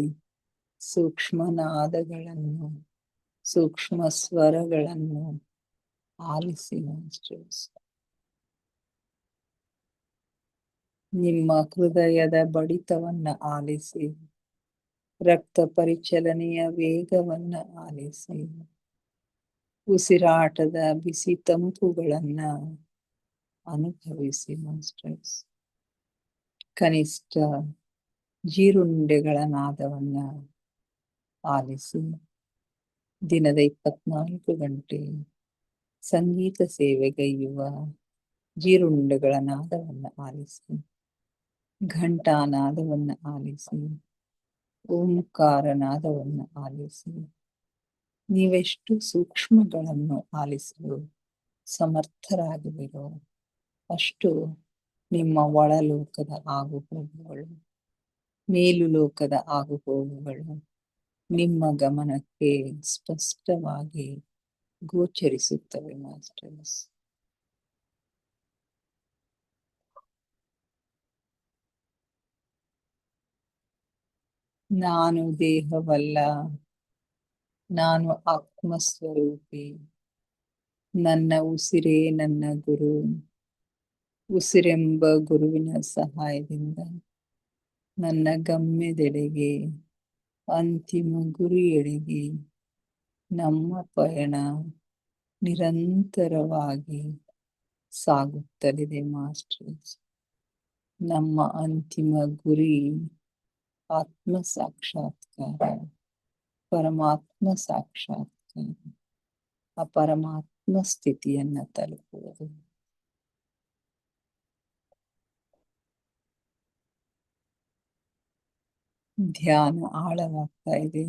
S1: ಸೂಕ್ಷ್ಮ ನಾದಗಳನ್ನು, ಸೂಕ್ಷ್ಮ ಸ್ವರಗಳನ್ನು ಆಲಿಸಿ ಮಾಸ್ಟರ್ಸ್. ನಿಮ್ಮ ಹೃದಯದ ಬಡಿತವನ್ನ ಆಲಿಸಿ, ರಕ್ತ ಪರಿಚಲನೆಯ ವೇಗವನ್ನ ಆಲಿಸಿ, ಉಸಿರಾಟದ ಬಿಸಿ ತಂಪುಗಳನ್ನ ಅನುಭವಿಸಿ ಮಾಸ್ಟರ್ಸ್. ಕನಿಷ್ಠ ಜೀರುಂಡೆಗಳ ನಾದವನ್ನ ಆಲಿಸಿ. ದಿನದ 24 ಗಂಟೆ ಸಂಗೀತ ಸೇವೆಗೈಯುವ ಜೀರುಂಡೆಗಳ ನಾದವನ್ನ ಆಲಿಸಿ, ಘಂಟಾನಾದವನ್ನ ಆಲಿಸಿ, ಓಂಕಾರ ನಾದವನ್ನ ಆಲಿಸಿ. ನೀವೆಷ್ಟು ಸೂಕ್ಷ್ಮಗಳನ್ನು ಆಲಿಸಲು ಸಮರ್ಥರಾಗುವಿರೋ ಅಷ್ಟು ನಿಮ್ಮ ಒಳಲೋಕದ ಆಗುಹೋಗುಗಳು, ಮೇಲು ಲೋಕದ ಆಗುಹೋಗುಗಳು ನಿಮ್ಮ ಗಮನಕ್ಕೆ ಸ್ಪಷ್ಟವಾಗಿ ಗೋಚರಿಸುತ್ತವೆ ಮಾಸ್ಟರ್ಸ್. ನಾನು ದೇಹವಲ್ಲ, ನಾನು ಆತ್ಮಸ್ವರೂಪಿ. ನನ್ನ ಉಸಿರೇ ನನ್ನ ಗುರು. ಉಸಿರೆಂಬ ಗುರುವಿನ ಸಹಾಯದಿಂದ ನನ್ನ ಗಮ್ಯದೆಡೆಗೆ, ಅಂತಿಮ ಗುರಿಯೆಡೆಗೆ ನಮ್ಮ ಪಯಣ ನಿರಂತರವಾಗಿ ಸಾಗುತ್ತಲಿದೆ ಮಾಸ್ಟರ್ಸ್. ನಮ್ಮ ಅಂತಿಮ ಗುರಿ ಆತ್ಮ ಸಾಕ್ಷಾತ್ಕಾರ, ಪರಮಾತ್ಮ ಸಾಕ್ಷಾತ್ಕಾರ, ಆ ಪರಮಾತ್ಮ ಸ್ಥಿತಿಯನ್ನ ತಲುಪುವುದು. ಧ್ಯಾನ ಆಳವಾಗ್ತಾ ಇದೆ,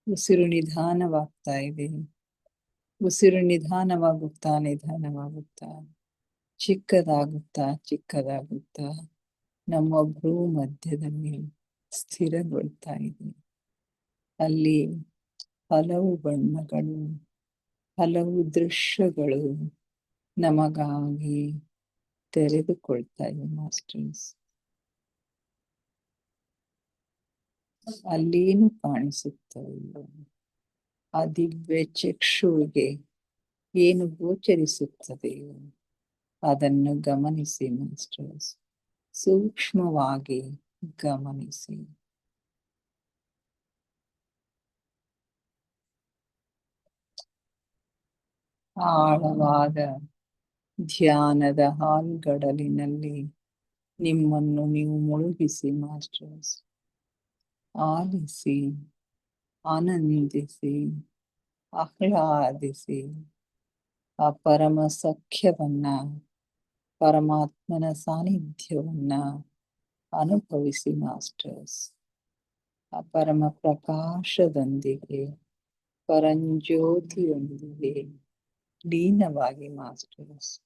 S1: ಉಸಿರು ನಿಧಾನವಾಗ್ತಾ ಇದೆ. ಉಸಿರು ನಿಧಾನವಾಗುತ್ತಾ ನಿಧಾನವಾಗುತ್ತಾ ಚಿಕ್ಕದಾಗುತ್ತಾ ನಮ್ಮ ಭ್ರೂ ಮಧ್ಯದಲ್ಲಿ ಸ್ಥಿರಗೊಳ್ತಾ ಇದೆ. ಅಲ್ಲಿ ಹಲವು ಬಣ್ಣಗಳು, ಹಲವು ದೃಶ್ಯಗಳು ನಮಗಾಗಿ ತೆರೆದುಕೊಳ್ತಾ ಇವೆ ಮಾಸ್ಟರ್ಸ್. ಅಲ್ಲೇನು ಕಾಣಿಸುತ್ತದೆಯೋ ಆ ದಿವ್ಯ ಚಕ್ಷುವಿಗೆ ಏನು ಗೋಚರಿಸುತ್ತದೆಯೋ ಅದನ್ನು ಗಮನಿಸಿ ಮಾಸ್ಟರ್ಸ್. ಸೂಕ್ಷ್ಮವಾಗಿ ಗಮನಿಸಿ. ಆಳವಾದ ಧ್ಯಾನದ ಹಾಲ್ಗಡಲಿನಲ್ಲಿ ನಿಮ್ಮನ್ನು ನೀವು ಮುಳುಗಿಸಿ ಮಾಸ್ಟರ್ಸ್. ಆಲಿಸಿ, ಆನಂದಿಸಿ, ಆಹ್ಲಾದಿಸಿ. ಆ ಪರಮ ಸಖ್ಯವನ್ನ ಪರಮಾತ್ಮನ ಸಾನ್ನಿಧ್ಯವನ್ನ ಅನುಭವಿಸಿ ಮಾಸ್ಟರ್ಸ್. ಆ ಪರಮ ಪ್ರಕಾಶದೊಂದಿಗೆ, ಪರಂಜ್ಯೋತಿಯೊಂದಿಗೆ ಲೀನವಾಗಿ ಮಾಸ್ಟರ್ಸ್.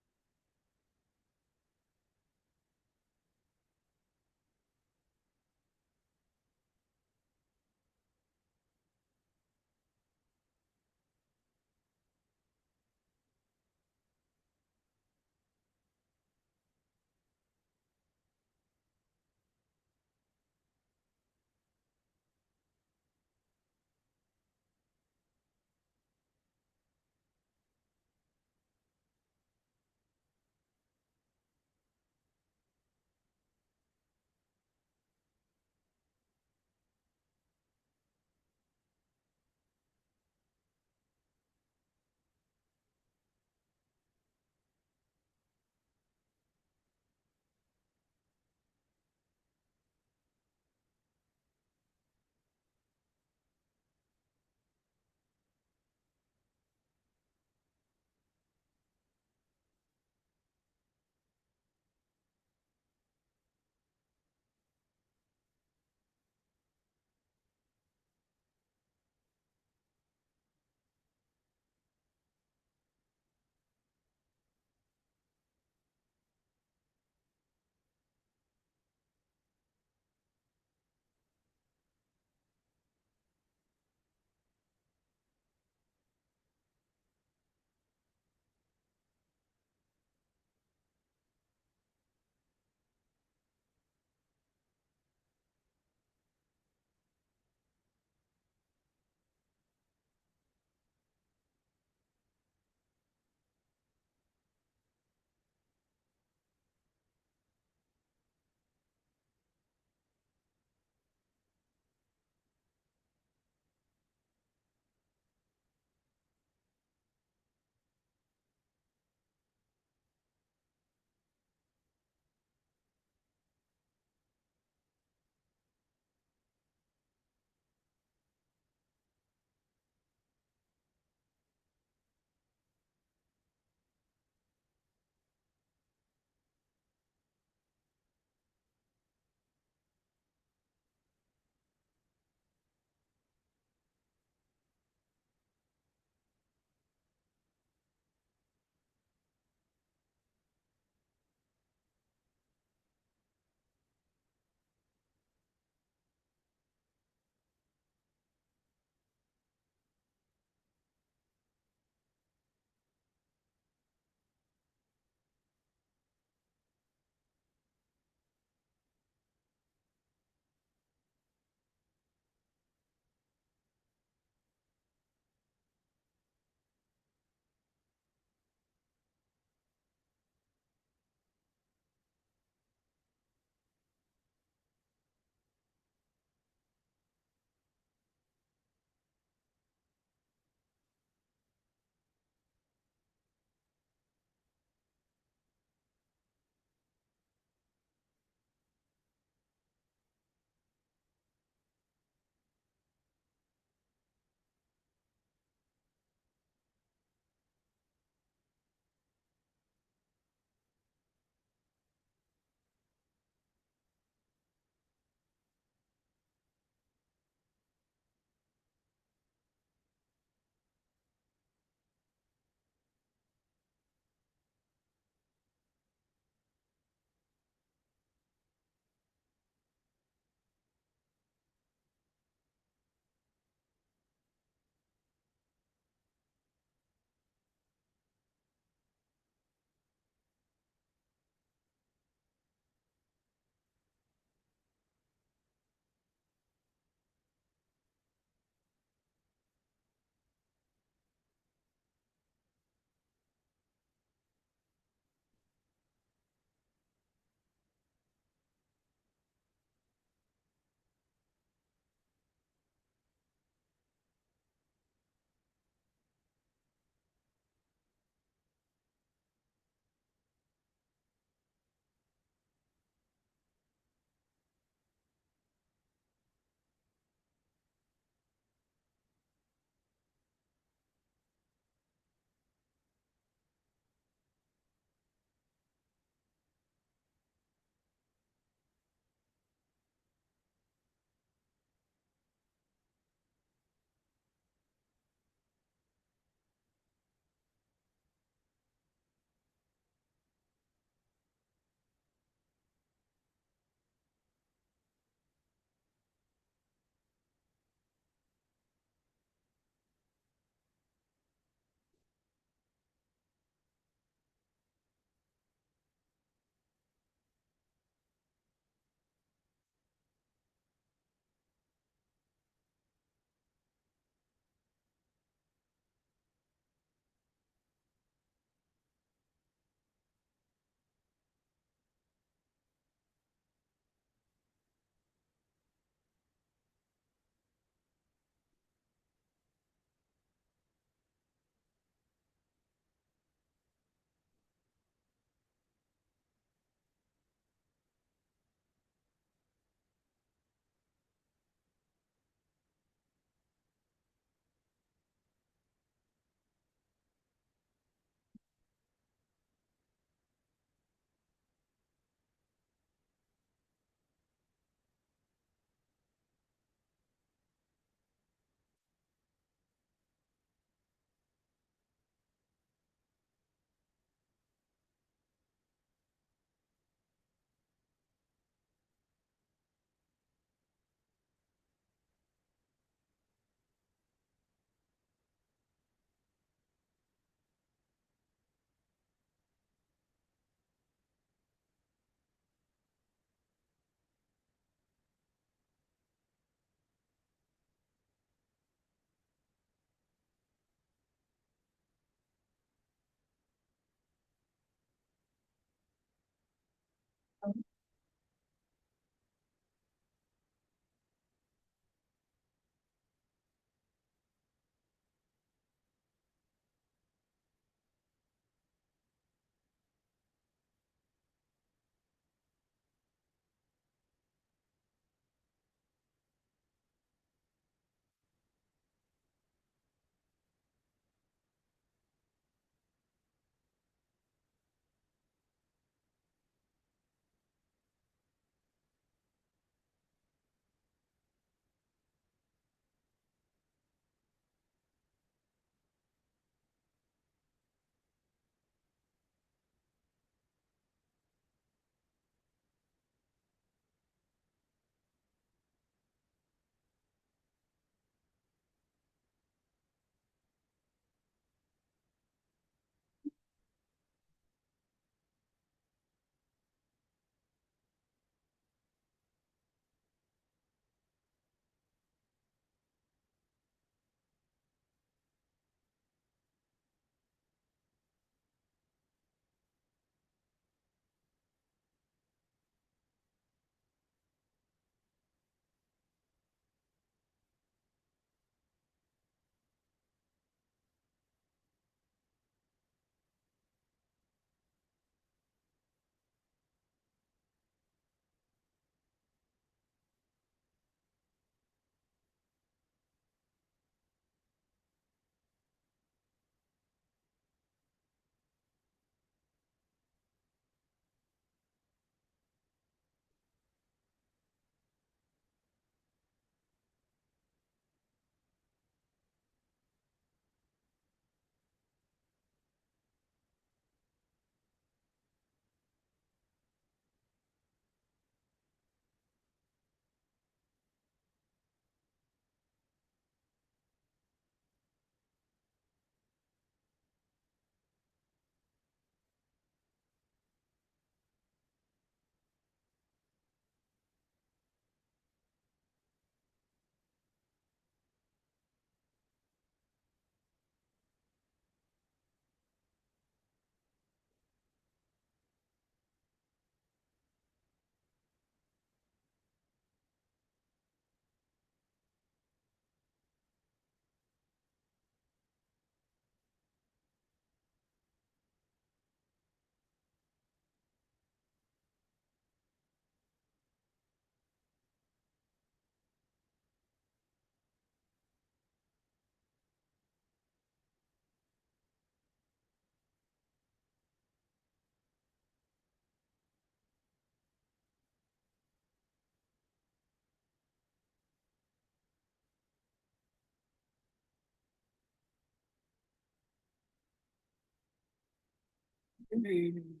S2: ಹ್ಮ್.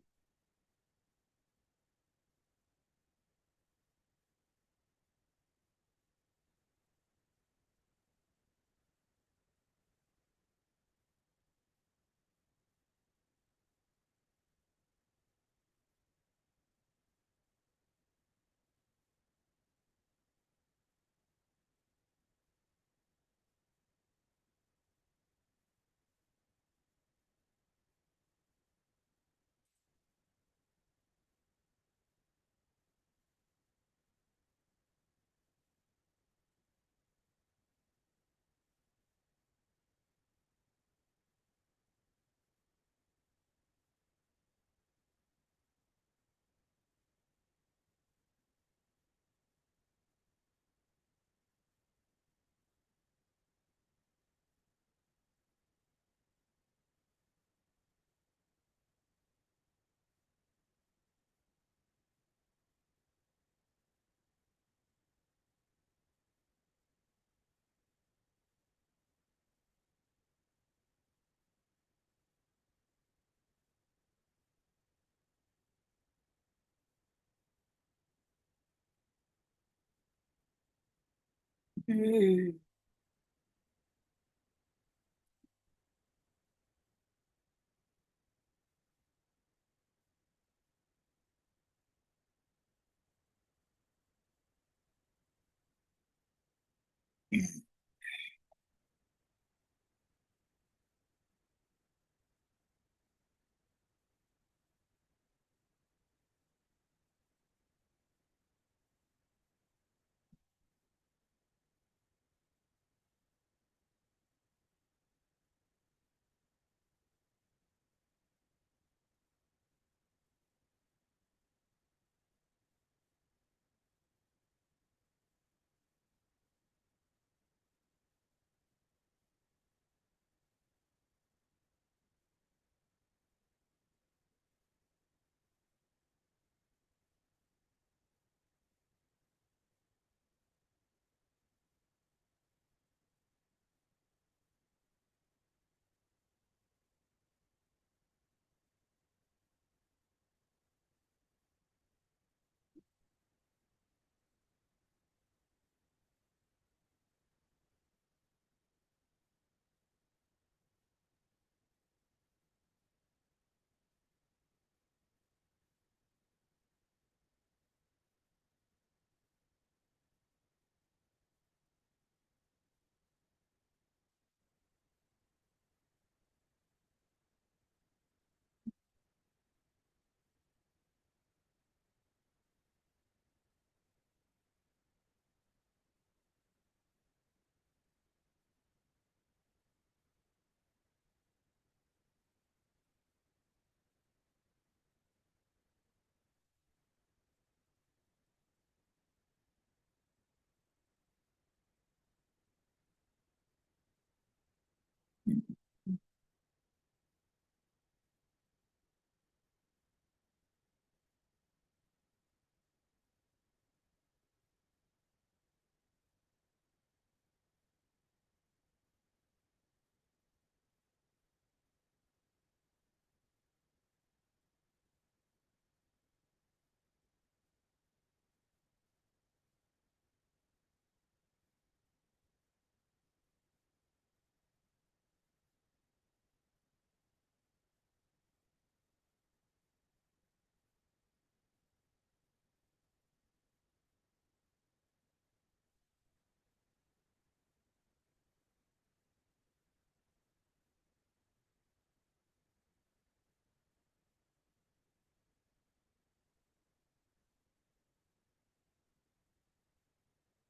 S2: ಹ್ಮ್.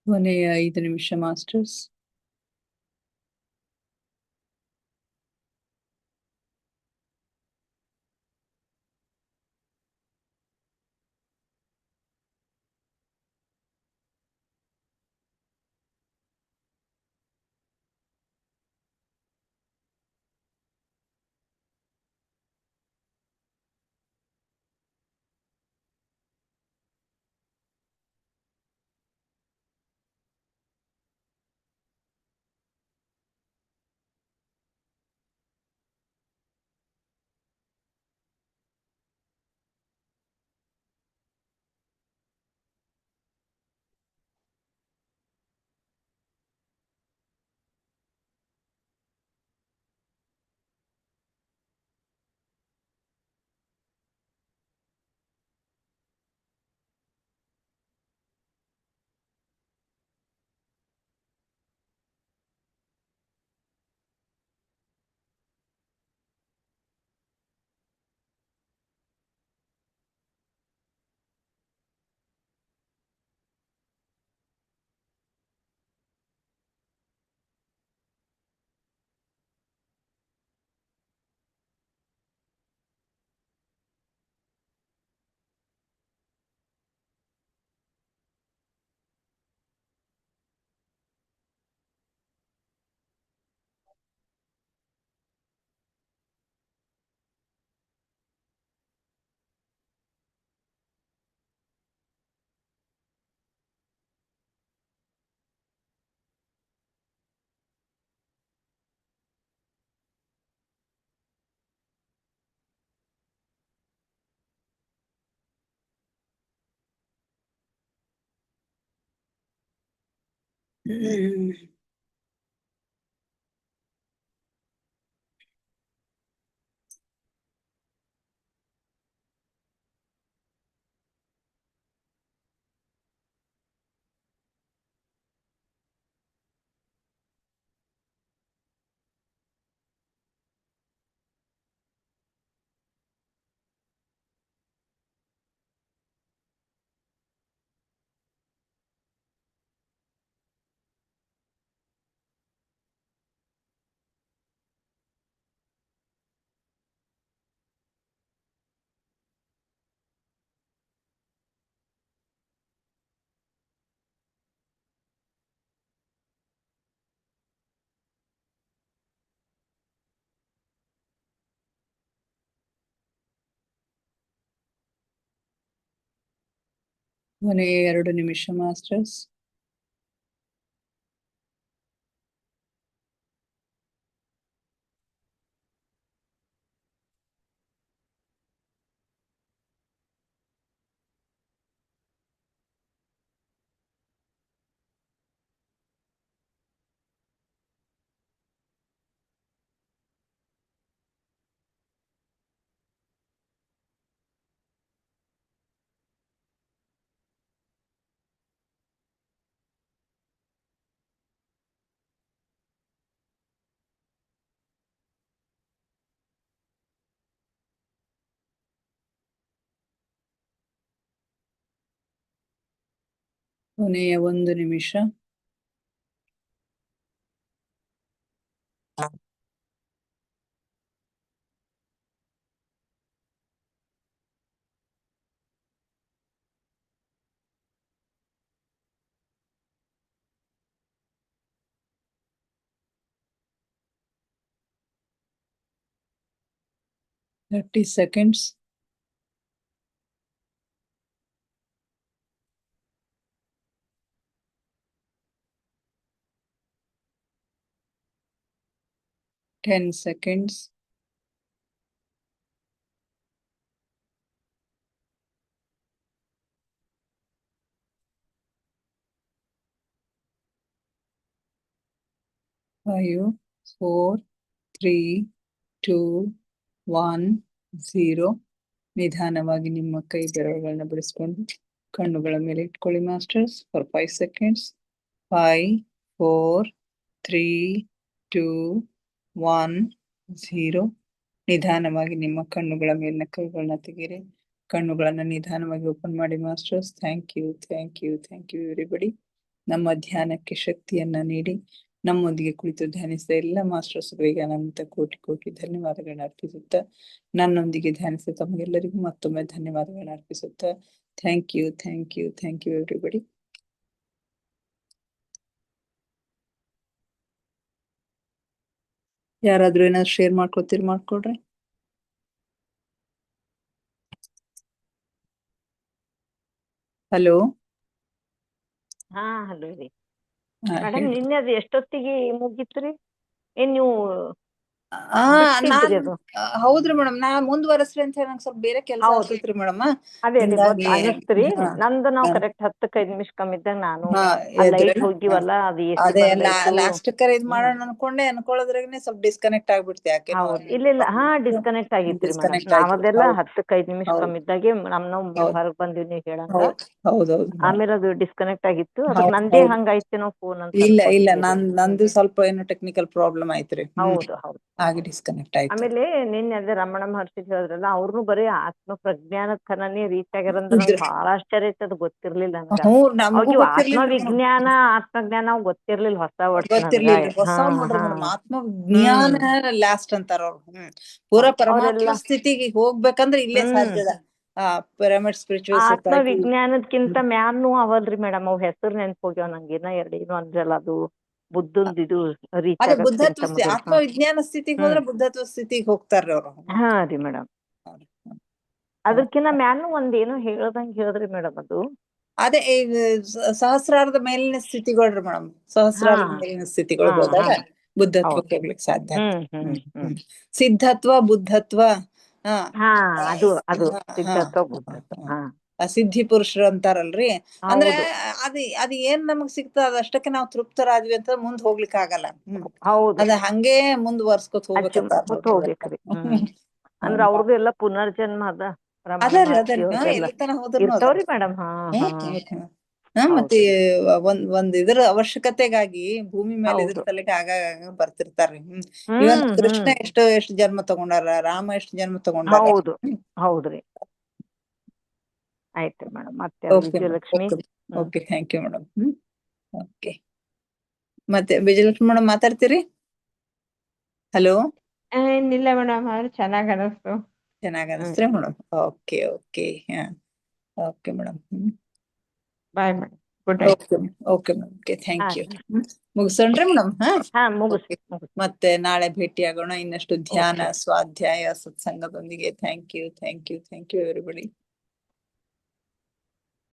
S1: ಕೊನೆಯ 5 ನಿಮಿಷ ಮಾಸ್ಟರ್ಸ್. ಕೊನೆ 2 ನಿಮಿಷ ಮಾಸ್ಟರ್ಸ್. ಕೊನೆಯ 1 ನಿಮಿಷ. Thirty seconds. Ten seconds. 5, 4, 3, 2, 1, 0. ನಿಧಾನವಾಗಿ ನಿಮ್ಮ ಕೈ ಬೆರಳುಗಳನ್ನ ಬಿಡಿಸ್ಕೊಂಡು ಕಣ್ಣುಗಳ ಮೇಲೆ ಇಟ್ಕೊಳ್ಳಿ ಮಾಸ್ಟರ್ಸ್ ಫಾರ್ 5 seconds. 5, 4, 3, 2, 1, 0. ನಿಧಾನವಾಗಿ ನಿಮ್ಮ ಕಣ್ಣುಗಳ ಮೇಲಿನ ಕೈಗಳನ್ನ ತೆಗೀರಿ. ಕಣ್ಣುಗಳನ್ನ ನಿಧಾನವಾಗಿ ಓಪನ್ ಮಾಡಿ masters. Thank you, thank you, thank you everybody. ನಮ್ಮ ಧ್ಯಾನಕ್ಕೆ ಶಕ್ತಿಯನ್ನ ನೀಡಿ ನಮ್ಮೊಂದಿಗೆ ಕುಳಿತು ಧ್ಯಾನಿಸಿದ ಎಲ್ಲ ಮಾಸ್ಟರ್ಸ್ಗಳಿಗೆ ಅನಂತ ಕೋಟಿ ಕೋಟಿ ಧನ್ಯವಾದಗಳನ್ನ ಅರ್ಪಿಸುತ್ತಾ, ನನ್ನೊಂದಿಗೆ ಧ್ಯಾನಿಸಿದ ತಮಗೆಲ್ಲರಿಗೂ ಮತ್ತೊಮ್ಮೆ ಧನ್ಯವಾದಗಳನ್ನ ಅರ್ಪಿಸುತ್ತಾ, thank you, thank you, thank you everybody. ಯಾರಾದ್ರೂ ಏನಾದ್ರು ಶೇರ್ ಮಾಡ್ಕೊತೀರಿ ಮಾಡ್ಕೊಡ್ರಿ. ಹಲೋ.
S2: ಹಾ ಹಲೋ ರೀ ಮೇಡಮ್, ನಿನ್ನೆ ಅದು ಎಷ್ಟೊತ್ತಿಗೆ ಮುಗೀತ್ರಿ? ಏನ್ ನೀವು ಬಿಟ್ಟಿದ್ರಿ ಅದು?
S1: ಹೌದ್ರಿ ಮೇಡಮ್, ನಾ ಮುಂದುವರೆಸ್ರಿ ಅಂತ ಹೇಳಿ ನಂಗೆ ಸ್ವಲ್ಪ ಬೇರೆ ಕೆಲಸ ಆಗ್ತೈತ್ರಿ ಮೇಡಮ್.
S2: ಅದೇ ಅನಸ್ತ್ರಿ ನಂದು ನಾವು ಕರೆಕ್ಟ್ 10-5 ನಿಮಿಷ ಕಮ್ಮಿ ಇದ್ದಾಗ ನಾನು ಲೈಟ್ ಹೋಗಿವಲ್ಲ, ಅದು
S1: ಅದೇ ಲಾಸ್ಟ್ ಕರೆ ಇದ್ ಮಾಡೋಣ ಅನ್ಕೊಳ್ಳೋದ್ರಾಗನೆ ಸ್ವಲ್ಪ ಡಿಸ್ಕನೆಕ್ಟ್ ಆಗ್ಬಿಡ್ತಿ. ಯಾಕೆ
S2: ಇಲ್ಲ ಡಿಸ್ಕನೆಕ್ಟ್ ಆಗಿತ್ರಿ ಮೇಡಮ್. ನಾವದೆಲ್ಲ 10-5 ನಿಮಿಷ ಕಮ್ಮಿ ಇದ್ದಾಗೆ ನಾವು ಹೊರಗ್ ಬಂದಿವಿ ನೀವು ಹೇಳಂಗ. ಆಮೇಲೆ ಅದು ಡಿಸ್ಕನೆಕ್ಟ್ ಆಗಿತ್ತು. ಅದು ನಂದೇ ಹಂಗಾಯ್ತೇನೋ ಫೋನ್ ಅಂತ.
S1: ಇಲ್ಲ ನಂದು ಸ್ವಲ್ಪ ಏನೋ ಟೆಕ್ನಿಕಲ್ ಪ್ರಾಬ್ಲಮ್ ಆಯ್ತ್ರಿ.
S2: ಹೌದು
S1: ಹಾಗೆ ಡಿಸ್ಕನೆಕ್ಟ್ ಆಯ್ತು.
S2: ಆಮೇಲೆ ನಿನ್ನೆ ಅದೇ ರಮಣ ಮಹರ್ಷಿ ಹೇಳಿದ್ರಲ್ಲ, ಅವ್ರು ಬರೀ ಆತ್ಮ ಪ್ರಜ್ಞಾನದ ಕನನೇ ರೀಚ್ ಆಗ್ಯಾರಂದ್ರೆ ನಂಗೆ ಬಹಳ ಆಶ್ಚರ್ಯ ಐತೆ. ಅದು ಗೊತ್ತಿರ್ಲಿಲ್ಲ ನನ್ಗ. ಆತ್ಮವಿಜ್ಞಾನ ಆತ್ಮಜ್ಞಾನ ಗೊತ್ತಿರ್ಲಿಲ್ಲ. ಹೊಸ ವರ್ಡ್
S1: ಆತ್ಮವಿಜ್ಞಾನ ಲಾಸ್ಟ್ ಅಂತಾರ ಅವ್ರು. ಪೂರಾ ಪರಮಾತ್ಮ ಸ್ಥಿತಿಗೆ ಹೋಗ್ಬೇಕಂದ್ರೆ ಇಲ್ಲೇ ಸಾಧ್ಯದ. ಪಿರಮಿಡ್ ಸ್ಪಿರಿಚುವಲ್
S2: ಆತ್ಮವಿಜ್ಞಾನದ್ಕಿಂತ ಮ್ಯಾನು ಅವಲ್ರಿ ಮೇಡಮ್. ಅವ್ ಹೆಸರು ನೆನ್ಪು ಹೋಗ್ಯಾವ ನಂಗೆ. ಏನೋ ಅಂದ್ರಲ್ಲ, ಅದು ಬುದ್ಧಂದು ಇದು ರೀಚ್
S1: ಬುದ್ಧತ್ವ ಆತ್ಮವಿಜ್ಞಾನ ಸ್ಥಿತಿಗೆ ಹೋದ್ರೆ ಬುದ್ಧತ್ವ ಸ್ಥಿತಿಗೆ ಹೋಗ್ತಾರ್ರಿ ಅವ್ರು.
S2: ಹಾ ರೀ ಮೇಡಮ್. ಅದಕ್ಕಿಂತ ಮ್ಯಾನು ಒಂದೇನೋ ಹೇಳಿದ್ರಿ ಮೇಡಮ್. ಅದು
S1: ಅದೇ ಸಹಸ್ರಾರದ ಮೇಲಿನ ಸ್ಥಿತಿಗಳ್ರಿ ಮೇಡಮ್. ಸಹಸ್ರಾರದ ಮೇಲಿನ ಸ್ಥಿತಿಗಳು ಹೋದಾಗ ಬುದ್ಧತ್ವಕ್ಕೆ ಹೋಗ್ಲಿಕ್ಕೆ ಸಾಧ್ಯ. ಸಿದ್ಧತ್ವ, ಬುದ್ಧತ್ವ.
S2: ಅದು ಸಿದ್ಧತ್ವ, ಬುದ್ಧತ್ವ.
S1: ಸಿದ್ಧಿ ಪುರುಷರು ಅಂತಾರಲ್ರಿ. ಅಂದ್ರೆ
S2: ಹೌದು
S1: ಅದ್ ಏನ್ ನಮಗ್ ಸಿಗ್ತದ ಅದಷ್ಟಕ್ಕೆ ನಾವ್ ತೃಪ್ತರಾದ್ವಿ ಅಂತ ಮುಂದ್ ಹೋಗ್ಲಿಕ್ ಆಗಲ್ಲ.
S2: ಹೌದು
S1: ಅದ ಹಂಗೆ ಮುಂದುವರ್ಸ್ಕೊತ ಹೋಗ್ಬೇಕಂತಾರ
S2: ಕೂತ್
S1: ನೋಡ್ರಿ ಇವೆಲ್ಲ.
S2: ಹೋಗ್ಬೇಕ್ರಿ. ಅಂದ್ರ ಅವ್ರದ್ದು ಎಲ್ಲ ಪುನರ್ಜನ್ಮ ಅದ ರಮಣ
S1: ಅದರಿ
S2: ಮಹರ್ಷಿ ಅವ್ರದೆಲ್ಲ
S1: ಎಲ್ಲಿ ತನ ಹೋದ್ರುನು ಅದ.
S2: ಇರ್ತಾವ್ರಿ ಮೇಡಮ್. ಹಾ ಹಾ
S1: ಮತ್ತೆ
S2: ಹೌದು
S1: ಒಂದ್ ಇದ್ರ ಅವಶ್ಯಕತೆಗಾಗಿ ಭೂಮಿ ಮೇಲೆ ಇದ್ರ
S2: ಹೌದು
S1: ಸಲಕ್ಕೆ ಆಗಾಗ ಬರ್ತಿರ್ತಾರ್ರಿ. ಇವನ್ ಕೃಷ್ಣ ಎಷ್ಟು ಜನ್ಮ ತಗೊಂಡಾರ, ರಾಮ ಎಷ್ಟು ಜನ್ಮ ತಗೊಂಡಾರ.
S2: ಹೌದು ಹೌದ್ರಿ. ಆಯ್ತ್ರಿ ಮೇಡಮ್. ಮತ್ತೆ
S1: okay
S2: Vijayalakshmi.
S1: Okay thank you madam. Okay ಮತ್ತೆ ವಿಜಯಲಕ್ಷ್ಮಿ ಮೇಡಮ್ ಮಾತಾಡ್ತೀರಿ? ಹಲೋ.
S3: ಏನಿಲ್ಲ ಮೇಡಮ್, ಅವ್ರು ಚೆನ್ನಾಗ್ ಅನಿಸ್ತು.
S1: ಚೆನ್ನಾಗ್ ಅನಿಸ್ತ್ರಿ madam? Okay okay okay madam.
S3: Bye madam, good night.
S1: Okay madam. Okay thank you. ಮುಗಿಸೋಣ್ರಿ ಮೇಡಮ್?
S2: ಮುಗಿಸ್
S1: ಮತ್ತೆ ನಾಳೆ ಭೇಟಿ ಆಗೋಣ ಇನ್ನಷ್ಟು ಧ್ಯಾನ, ಸ್ವಾಧ್ಯಾಯ, ಸತ್ಸಂಗದೊಂದಿಗೆ. Thank you everybody.